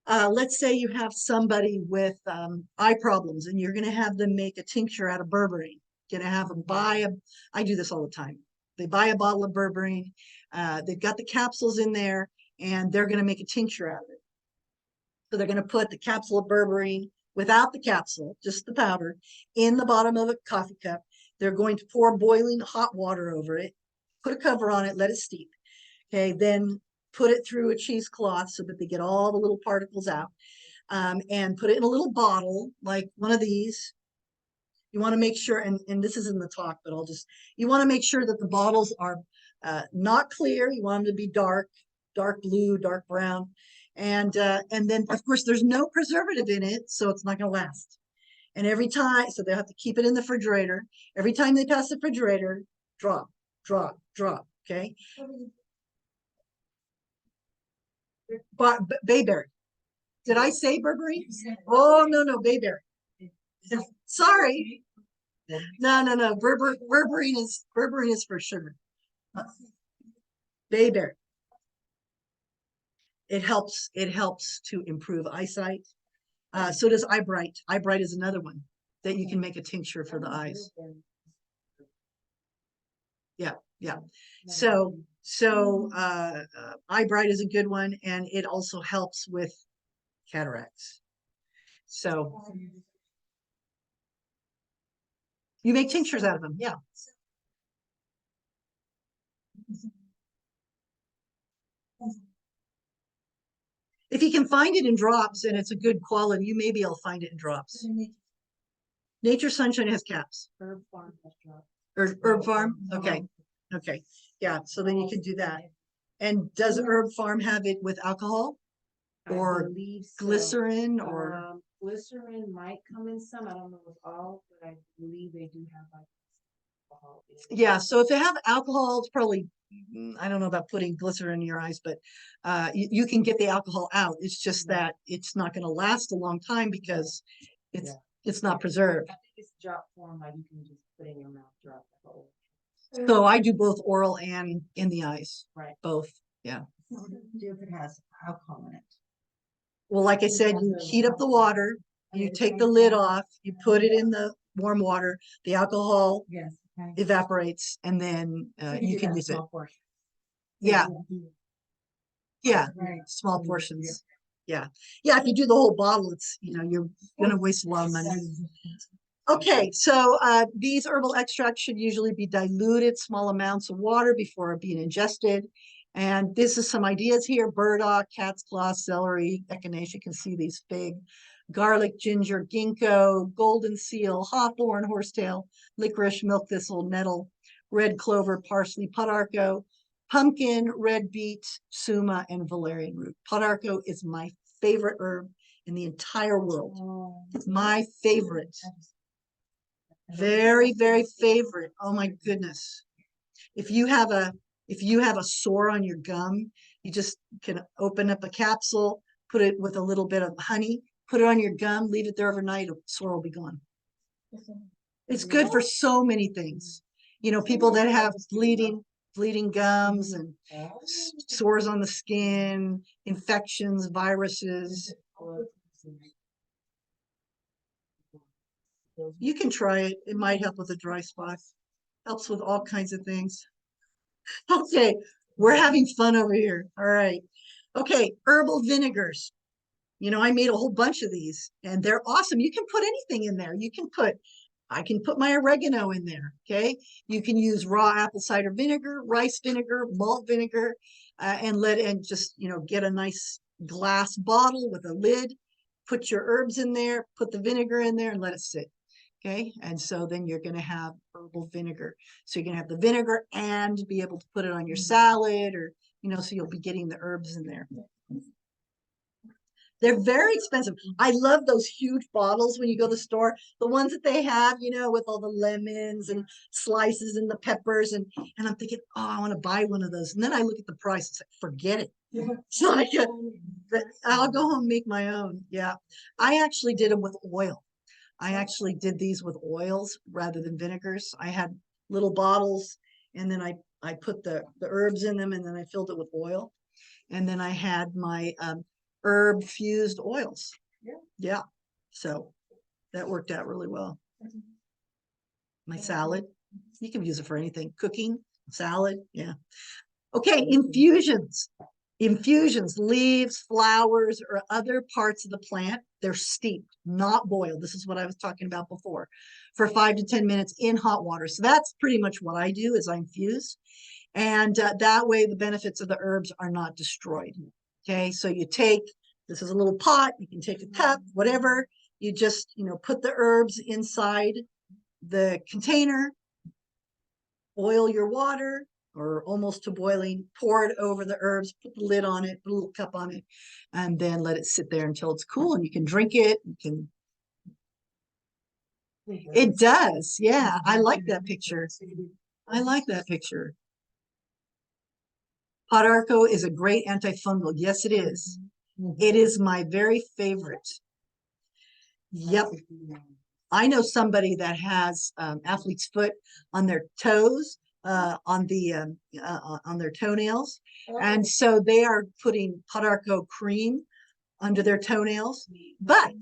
let's say you have somebody with eye problems, and you're going to have them make a tincture out of berberine. You're going to have them I do this all the time. They buy a bottle of berberine. They've got the capsules in there, and they're going to make a tincture out of it. So they're going to put the capsule of berberine without the capsule, just the powder, in the bottom of a coffee cup. They're going to pour boiling hot water over it, put a cover on it, let it steep. Okay, then put it through a cheesecloth so that they get all the little particles out, and put it in a little bottle like one of these. You want to make sure, and this is in the talk, but you want to make sure that the bottles are not clear. You want them to be dark, dark blue, dark brown. And then of course there's no preservative in it, so it's not gonna last. And every time, so they'll have to keep it in the refrigerator. Every time they pass the refrigerator, drop, drop, drop, okay? But bayberry. Did I say berberine? Oh, no, bayberry. Sorry. No. Berberine is for sugar. Bayberry. It helps to improve eyesight. So does eye bright. Eye bright is another one that you can make a tincture for the eyes. Yeah. So eye bright is a good one, and it also helps with cataracts. So you make tinctures out of them, yeah. If you can find it in drops and it's a good quality, you may be able to find it in drops. Nature Sunshine has caps. Herb Farm has dropped. Herb Farm? Okay. Yeah, so then you can do that. And does Herb Farm have it with alcohol? Or believe so. glycerin or? Glycerin might come in some. I don't know with all, but I believe they do have like alcohol in it. Yeah, so if they have alcohol, it's probably, I don't know about putting glycerin in your eyes, but you can get the alcohol out. It's just that it's not going to last a long time because it's not preserved. I think it's drop form, like you can just put in your mouth drop. So I do both oral and in the eyes. Right. Both. Yeah. What do you do if it has alcohol in it? Well, like I said, you heat up the water, you take the lid off, you put it in the warm water, the alcohol Yes. Okay. evaporates, and then you can use it. Yeah. Yeah, Right. small portions. Yeah. If you do the whole bottle, it's, you're gonna waste a lot of money. Okay, so these herbal extracts should usually be diluted small amounts of water before being ingested. And this is some ideas here: burdock, cat's claw, celery, echinacea. You can see these big. Garlic, ginger, ginkgo, golden seal, hawthorn, horsetail, licorice, milk thistle, nettle, red clover, parsley, podarco, pumpkin, red beet, suma, and valerian root. Podarco is my favorite herb in the entire world. It's my favorite. Very, very favorite. Oh my goodness. If you have a sore on your gum, you just can open up a capsule, put it with a little bit of honey, put it on your gum, leave it there overnight, the sore will be gone. It's good for so many things. People that have bleeding gums and sores on the skin, infections, viruses. You can try it. It might help with a dry spot. Helps with all kinds of things. Okay, we're having fun over here. All right. Okay, herbal vinegars. I made a whole bunch of these and they're awesome. You can put anything in there. I can put my oregano in there. Okay. You can use raw apple cider vinegar, rice vinegar, malt vinegar, and just, get a nice glass bottle with a lid, put your herbs in there, put the vinegar in there and let it sit. Okay. And so then you're going to have herbal vinegar. So you're going to have the vinegar and be able to put it on your salad or, so you'll be getting the herbs in there. They're very expensive. I love those huge bottles when you go to the store, the ones that they have, with all the lemons and slices and the peppers. And I'm thinking, oh, I want to buy one of those. And then I look at the price, it's like, forget it. So I'll go home and make my own. Yeah. I actually did them with oil. I actually did these with oils rather than vinegars. I had little bottles and then I put the herbs in them and then I filled it with oil. And then I had my herb fused oils. Yeah. So that worked out really well. My salad, you can use it for anything. Cooking, salad. Yeah. Okay. Infusions, leaves, flowers, or other parts of the plant. They're steeped, not boiled. This is what I was talking about before, for 5 to 10 minutes in hot water. So that's pretty much what I do is I infuse. And that way the benefits of the herbs are not destroyed. Okay, so this is a little pot, you can take a cup, whatever, you just, put the herbs inside the container, boil your water, or almost to boiling, pour it over the herbs, put the lid on it, put a little cup on it, and then let it sit there until it's cool, and you can drink it. You can. It does, yeah. I like that picture. I like that picture. Podarco is a great antifungal. Yes, it is. It is my very favorite. Yep. I know somebody that has athlete's foot on their toes, on their toenails, and so they are putting Podarco cream under their toenails. But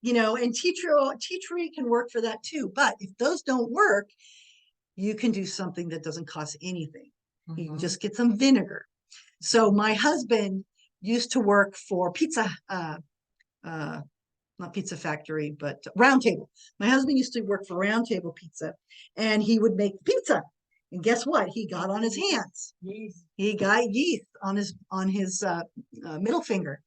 and tea tree can work for that too. But if those don't work, you can do something that doesn't cost anything. You can just get some vinegar. So my husband used to work for not Pizza Factory, but Round Table. My husband used to work for Round Table Pizza, and he would make pizza. And guess what? He got on his hands. He got yeast on his middle finger.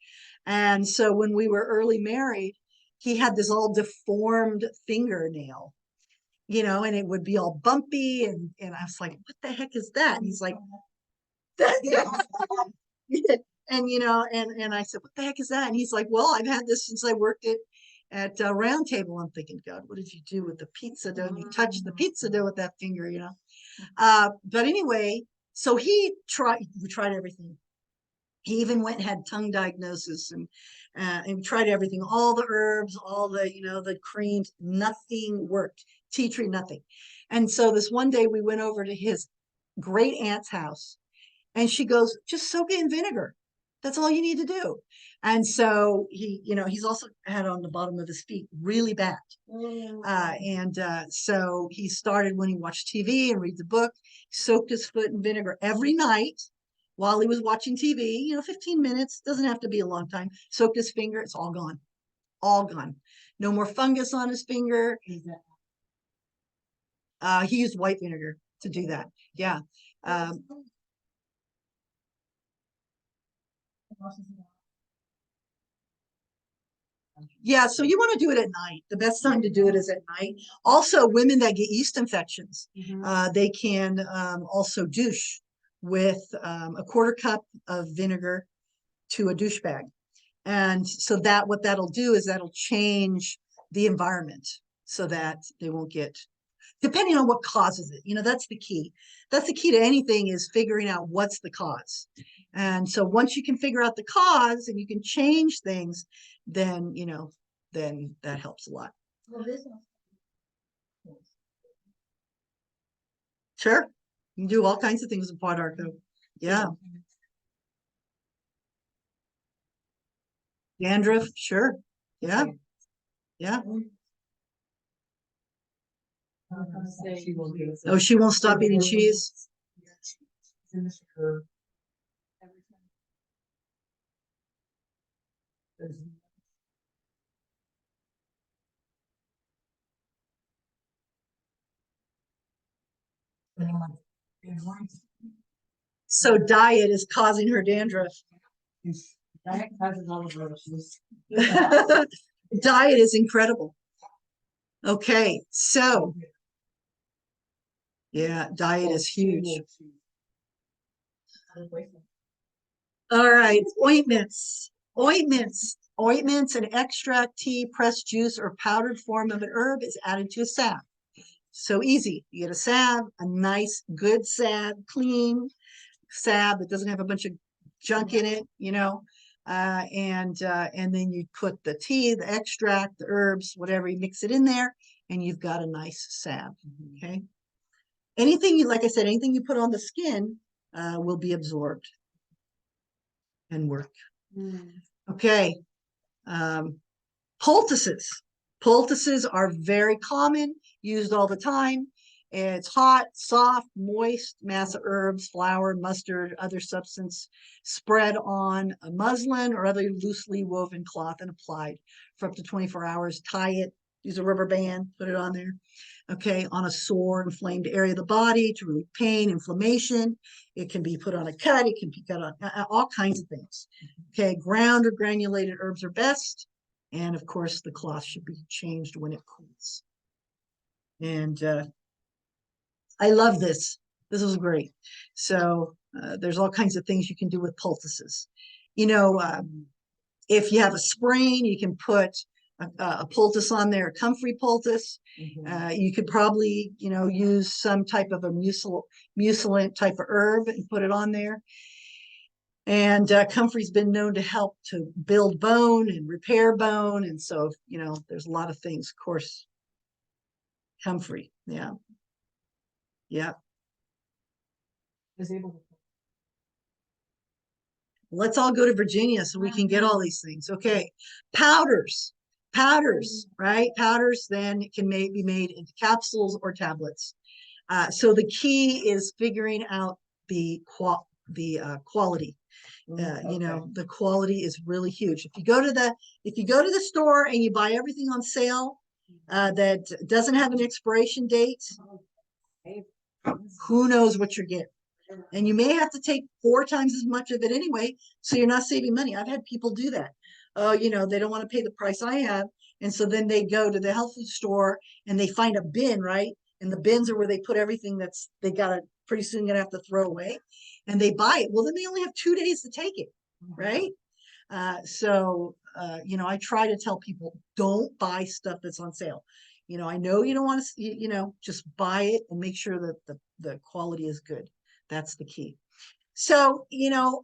And so when we were early married, he had this all deformed fingernail, and it would be all bumpy. And I was like, what the heck is that? And he's like, and I said, what the heck is that? And he's like, well, I've had this since I worked at Round Table. I'm thinking, God, what did you do with the pizza dough? You touched the pizza dough with that finger, But anyway, so we tried everything. He even went and had tongue diagnosis and tried everything, all the herbs, all the, the creams, nothing worked. Tea tree, nothing. And so this one day we went over to his great aunt's house, and she goes, just soak it in vinegar. That's all you need to do. And so he's also had on the bottom of his feet really bad. So he started when he watched TV and read the book, soaked his foot in vinegar every night while he was watching TV, 15 minutes, doesn't have to be a long time. Soaked his finger, it's all gone. All gone. No more fungus on his finger. He used white vinegar to do that. Yeah. Yeah, so you want to do it at night. The best time to do it is at night. Also, women that get yeast infections, they can also douche with a quarter cup of vinegar to a douche bag. And so what that'll do is that'll change the environment so that they won't get, depending on what causes it. That's the key. That's the key to anything, is figuring out what's the cause. And so once you can figure out the cause and you can change things, then then that helps a lot. Sure. You can do all kinds of things with Podarco. Yeah. Dandruff, sure. Yeah. Yeah. Oh, she won't stop eating cheese. So diet is causing her dandruff. Diet is incredible. Okay, so yeah, diet is huge. All right, ointments. Ointments, an extract, tea, pressed juice, or powdered form of an herb is added to a salve. So easy. You get a salve, a nice, good salve, clean salve that doesn't have a bunch of junk in it, and then you put the tea, the extract, the herbs, whatever, you mix it in there, and you've got a nice salve. Okay. Anything like I said, anything you put on the skin will be absorbed and work. Okay. Poultices. Poultices are very common, used all the time. It's hot, soft, moist mass of herbs, flour, mustard, other substance, spread on a muslin or other loosely woven cloth and applied for up to 24 hours. Tie it, use a rubber band, put it on there. Okay, on a sore, inflamed area of the body to relieve pain, inflammation. It can be put on a cut. It can be cut on all kinds of things. Okay, ground or granulated herbs are best. And of course, the cloth should be changed when it cools. And I love this. This is great. So there's all kinds of things you can do with poultices. You know, if you have a sprain, you can put a poultice on there, a comfrey poultice. You could probably, you know, use some type of a mucilent type of herb and put it on there. And comfrey's been known to help to build bone and repair bone. And so, you know, there's a lot of things, of course. Comfrey, yeah. Yeah. Is able to. Let's all go to Virginia so we can get all these things. Okay. Powders, right? Powders then can be made into capsules or tablets. So the key is figuring out the quality. You know, the quality is really huge. If you go to the store and you buy everything on sale that doesn't have an expiration date, who knows what you're getting? And you may have to take 4 times as much of it anyway, so you're not saving money. I've had people do that. Oh, you know, they don't want to pay the price I have. And so then they go to the health food store and they find a bin, right? And the bins are where they put everything that's they got to pretty soon gonna have to throw away. And they buy it. Well, then they only have 2 days to take it, right? You know, I try to tell people, don't buy stuff that's on sale. You know, I know you don't want to, you know, just buy it and make sure that the quality is good. That's the key. So, you know,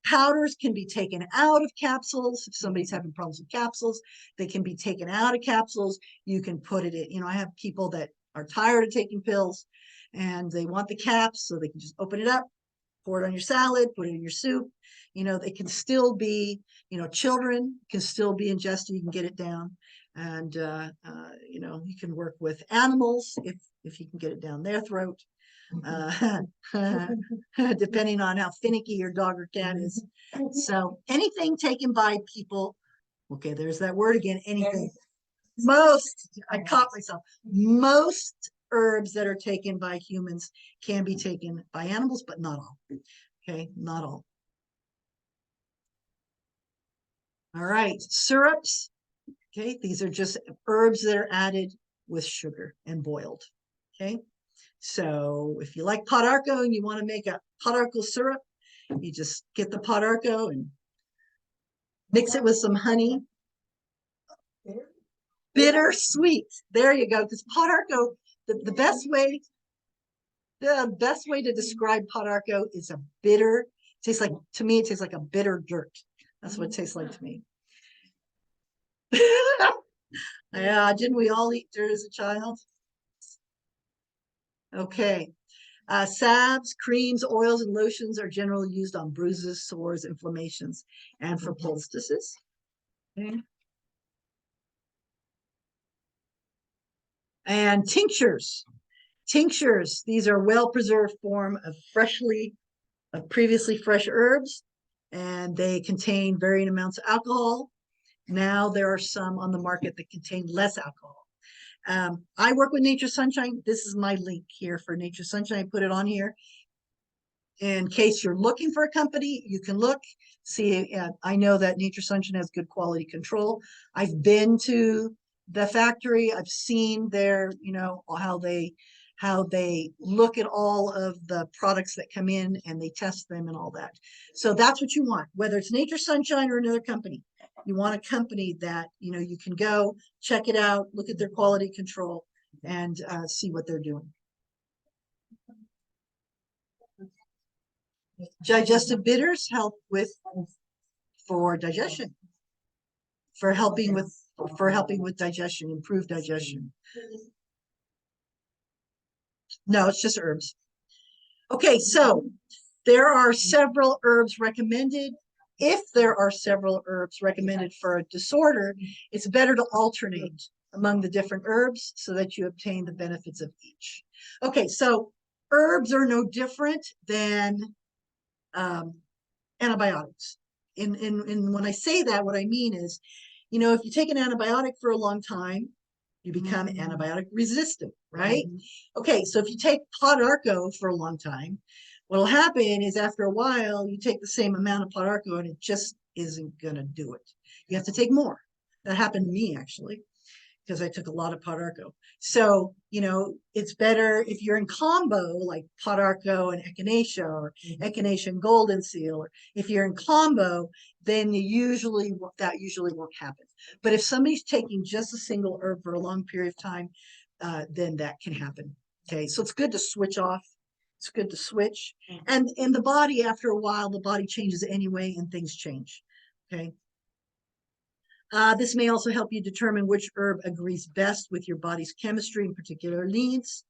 powders can be taken out of capsules. If somebody's having problems with capsules, they can be taken out of capsules. You can put it in, you know, I have people that are tired of taking pills and they want the caps, so they can just open it up, pour it on your salad, put it in your soup. You know, they can still be, you know, children can still be ingested. You can get it down. And, you know, you can work with animals if you can get it down their throat. Depending on how finicky your dog or cat is. So anything taken by people, okay, there's that word again, anything. I caught myself. Most herbs that are taken by humans can be taken by animals, but not all. Okay, not all. All right, syrups. Okay, these are just herbs that are added with sugar and boiled. Okay. So if you like potarco and you want to make a potarco syrup, you just get the potarco and mix it with some honey. Bitter sweet. There you go. Because potarco, the best way to describe potarco is a bitter. Tastes like, to me, it tastes like a bitter dirt. That's what it tastes like to me. Yeah, didn't we all eat dirt as a child? Okay. Salves, creams, oils, and lotions are generally used on bruises, sores, inflammations, and for poultices. Okay. And tinctures. Tinctures, these are well-preserved form of previously fresh herbs, and they contain varying amounts of alcohol. Now there are some on the market that contain less alcohol. I work with Nature Sunshine. This is my link here for Nature Sunshine. I put it on here. In case you're looking for a company, you can look, see. I know that Nature Sunshine has good quality control. I've been to the factory. I've seen their, you know, how they look at all of the products that come in and they test them and all that. So that's what you want, whether it's Nature Sunshine or another company. You want a company that, you know, you can go check it out, look at their quality control, and see what they're doing. Digestive bitters help for digestion, for helping with digestion, improve digestion. No, it's just herbs. Okay, so there are several herbs recommended. If there are several herbs recommended for a disorder, it's better to alternate among the different herbs so that you obtain the benefits of each. Okay, so herbs are no different than antibiotics. When I say that, what I mean is, you know, if you take an antibiotic for a long time, you become antibiotic resistant, right? Okay, so if you take potarco for a long time, what'll happen is after a while, you take the same amount of potarco and it just isn't going to do it. You have to take more. That happened to me, actually. because I took a lot of potarco. So, you know, it's better if you're in combo, like potarco and echinacea, or echinacea and golden seal, or if you're in combo, then that usually won't happen. But if somebody's taking just a single herb for a long period of time, then that can happen. Okay, so it's good to switch off. It's good to switch. And in the body, after a while, the body changes anyway, and things change. Okay. This may also help you determine which herb agrees best with your body's chemistry and particular needs.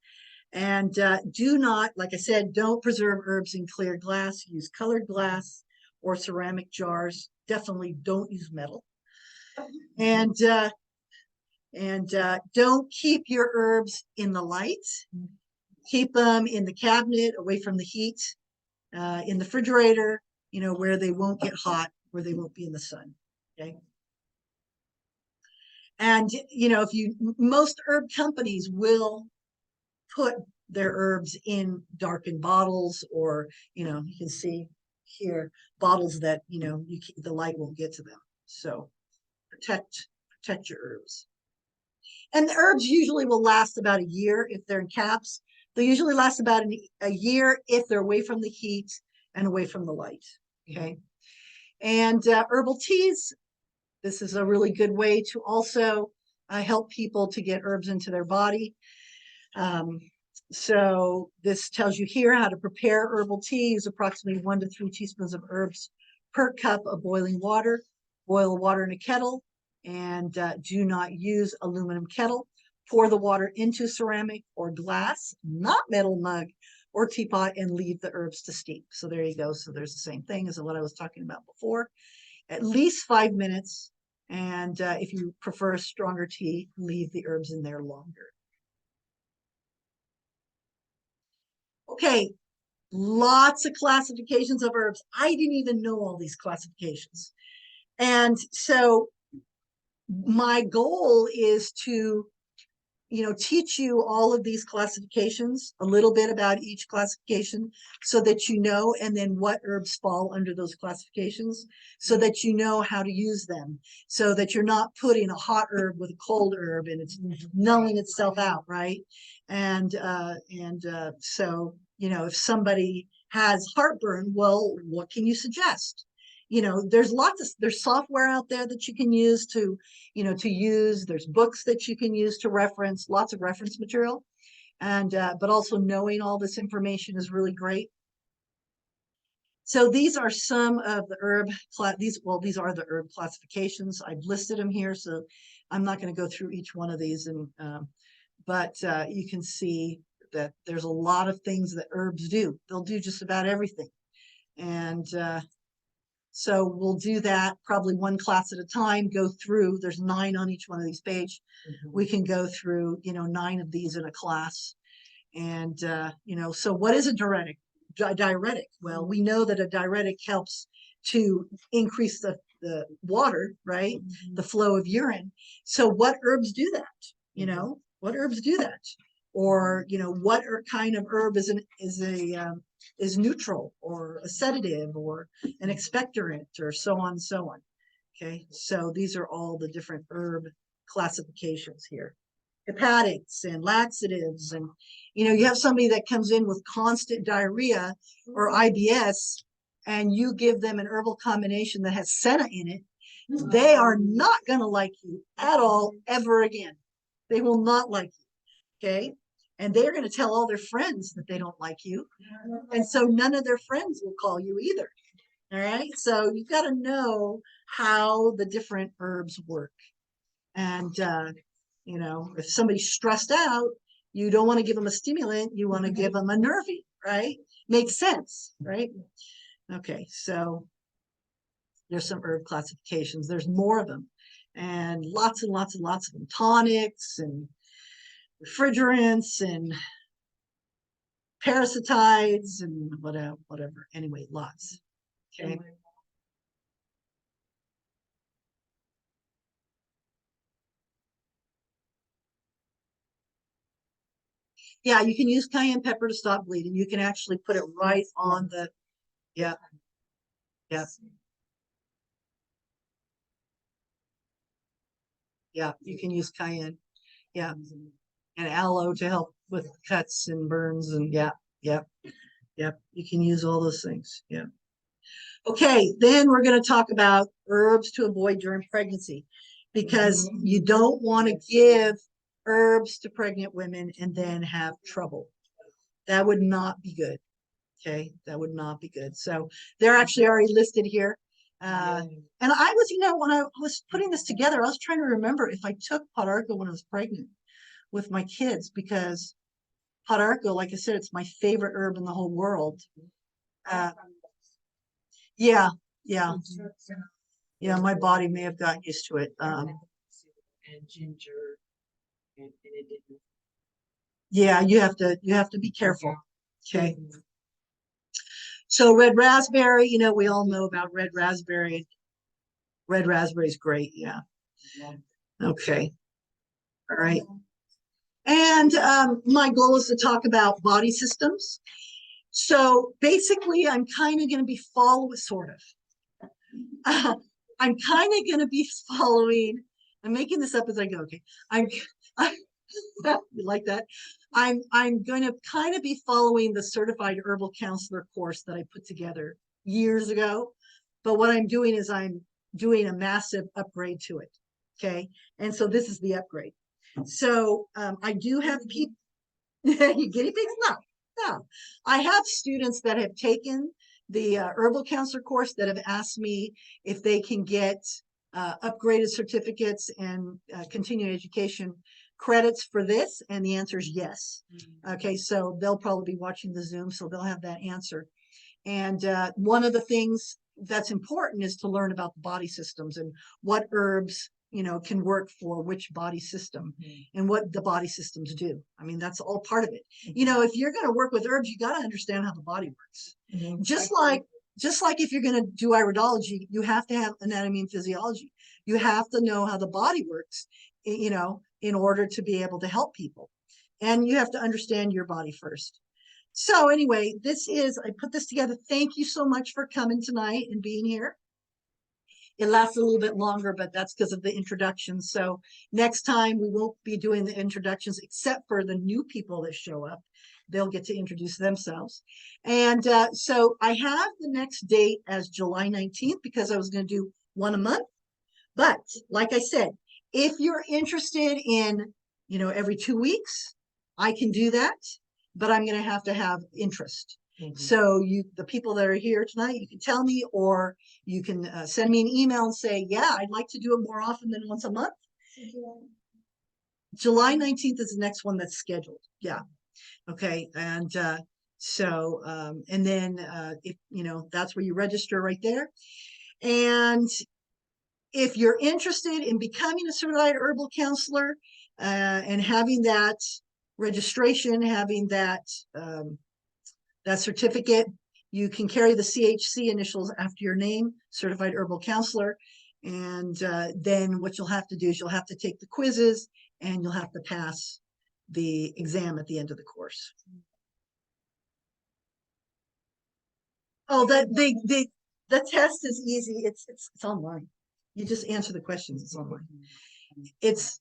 And do not, like I said, don't preserve herbs in clear glass. Use colored glass or ceramic jars. Definitely don't use metal. And don't keep your herbs in the light. Keep them in the cabinet, away from the heat, in the refrigerator, you know, where they won't get hot, where they won't be in the sun. Okay. And, you know, most herb companies will put their herbs in darkened bottles, or, you know, you can see here, bottles that, you know, the light won't get to them. So protect your herbs. And the herbs usually will last about a year if they're in caps. They usually last about a year if they're away from the heat and away from the light. Okay. And herbal teas, this is a really good way to also help people to get herbs into their body. So this tells you here how to prepare herbal tea. Use approximately 1 to 3 teaspoons of herbs per cup of boiling water. Boil water in a kettle, and do not use aluminum kettle. Pour the water into ceramic or glass, not metal mug or teapot, and leave the herbs to steep. So there you go. So there's the same thing as what I was talking about before. At least 5 minutes. And if you prefer a stronger tea, leave the herbs in there longer. Okay, lots of classifications of herbs. I didn't even know all these classifications. And so my goal is to, you know, teach you all of these classifications, a little bit about each classification, so that you know, and then what herbs fall under those classifications, so that you know how to use them, so that you're not putting a hot herb with a cold herb and it's nulling itself out, right? And so, you know, if somebody has heartburn, well, what can you suggest? You know, there's software out there that you can use to, you know, there's books that you can use to reference, lots of reference material. And, but also knowing all this information is really great. So these are some of the these are the herb classifications. I've listed them here, so I'm not going to go through each one of these. And, but you can see that there's a lot of things that herbs do. They'll do just about everything. And, so we'll do that probably one class at a time, go through, there's 9 on each one of these pages. We can go through, you know, 9 of these in a class. And, you know, so what is a diuretic? Diuretic. Well, we know that a diuretic helps to increase the water, right? The flow of urine. So what herbs do that? You know, what herbs do that? Or, you know, what kind of herb is neutral, or a sedative, or an expectorant, or so on and so on. Okay, so these are all the different herb classifications here. Hepatics and laxatives, and, you know, you have somebody that comes in with constant diarrhea or IBS, and you give them an herbal combination that has senna in it, they are not going to like you at all ever again. They will not like you. Okay. And they're going to tell all their friends that they don't like you. And so none of their friends will call you either. All right. So you've got to know how the different herbs work. And, you know, if somebody's stressed out, you don't want to give them a stimulant. You want to give them a nervy, right? Makes sense, right? Okay. So there's some herb classifications. There's more of them, and lots and lots and lots of them. Tonics and refrigerants and parasites and whatever. Anyway, lots. Okay. Yeah, you can use cayenne pepper to stop bleeding. You can actually put it right on the, yeah. Yeah, you can use cayenne. Yeah. And aloe to help with cuts and burns and yeah. You can use all those things. Yeah. Okay, then we're going to talk about herbs to avoid during pregnancy because you don't want to give herbs to pregnant women and then have trouble. That would not be good. Okay, that would not be good. So they're actually already listed here. And I was, when I was putting this together, I was trying to remember if I took podarco when I was pregnant with my kids because podarco, like I said, it's my favorite herb in the whole world. Yeah, yeah, my body may have gotten used to it. And ginger. And it didn't. Yeah, you have to be careful. Okay. So red raspberry, we all know about red raspberry. Red raspberry is great. Yeah. Okay. All right. And my goal is to talk about body systems. So basically, I'm kind of going to be following, sort of. I'm kind of going to be following. I'm making this up as I go. Okay. You like that? I'm going to kind of be following the certified herbal counselor course that I put together years ago. But what I'm doing is I'm doing a massive upgrade to it. Okay. And so this is the upgrade. So I do have people, you guinea pigs? No. I have students that have taken the herbal counselor course that have asked me if they can get upgraded certificates and continuing education credits for this. And the answer is yes. Okay, so they'll probably be watching the Zoom, so they'll have that answer. And one of the things that's important is to learn about the body systems and what herbs can work for which body system and what the body systems do. I mean, that's all part of it. If you're going to work with herbs, you got to understand how the body works. Just like if you're going to do iridology, you have to have anatomy and physiology. You have to know how the body works, in order to be able to help people. And you have to understand your body first. So anyway, I put this together. Thank you so much for coming tonight and being here. It lasts a little bit longer, but that's because of the introductions. So next time we won't be doing the introductions except for the new people that show up. They'll get to introduce themselves. And so I have the next date as July 19th because I was going to do one a month. But like I said, if you're interested in, every 2 weeks, I can do that, but I'm going to have interest. So the people that are here tonight, you can tell me, or you can send me an email and say, yeah, I'd like to do it more often than once a month. July 19th is the next one that's scheduled. Yeah. Okay. And and then if, that's where you register right there. And if you're interested in becoming a certified herbal counselor and having that registration, having that certificate, you can carry the CHC initials after your name, certified herbal counselor. And then what you'll have to do is you'll have to take the quizzes and you'll have to pass the exam at the end of the course. Oh, the test is easy. It's online. You just answer the questions. It's online. It's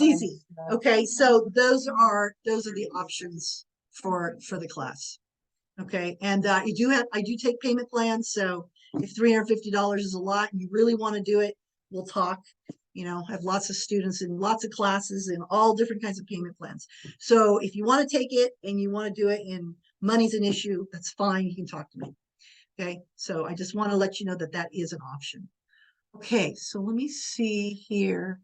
easy. Okay, so those are the options for the class. Okay, and I do take payment plans. So if $350 is a lot and you really want to do it, we'll talk. I have lots of students in lots of classes and all different kinds of payment plans. So if you want to take it and you want to do it and money's an issue, that's fine. You can talk to me. Okay, so I just want to let you know that is an option. Okay, so let me see here.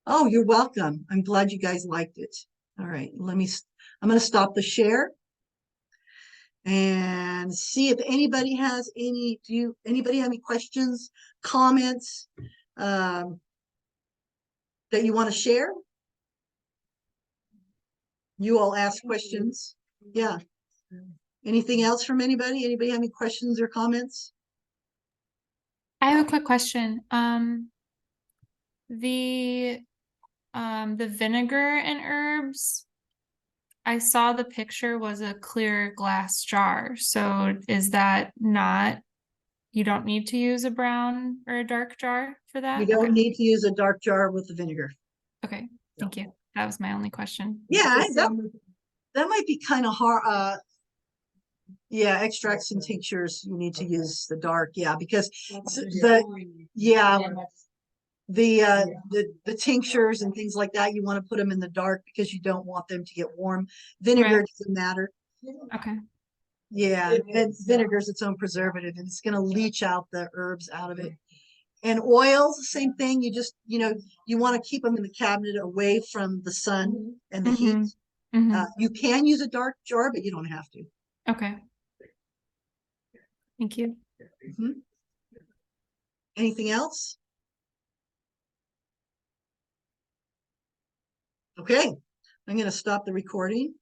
Oh, you're welcome. I'm glad you guys liked it. All right, I'm going to stop the share and see if anybody has anybody have any questions, comments that you want to share? You all ask questions. Yeah. Anything else from anybody? Anybody have any questions or comments? I have a quick question. The vinegar and herbs, I saw the picture was a clear glass jar. So is that not You don't need to use a brown or a dark jar for that? You don't Okay. need to use a dark jar with the vinegar. Okay, thank you. That was my only question. Yeah, that might be kind of hard. Yeah, extracts and tinctures, you need to use the dark, yeah, because the tinctures and things like that, you want to put them in the dark because you don't want them to get warm. Vinegar Right. doesn't matter. Okay. Yeah, and vinegar is its own preservative, and it's going to leach out the herbs out of it. And oils, same thing. You just, you want to keep them in the cabinet away from the sun and the heat. You can use a dark jar, but you don't have to. Okay. Thank you. Anything else? Okay, I'm going to stop the recording.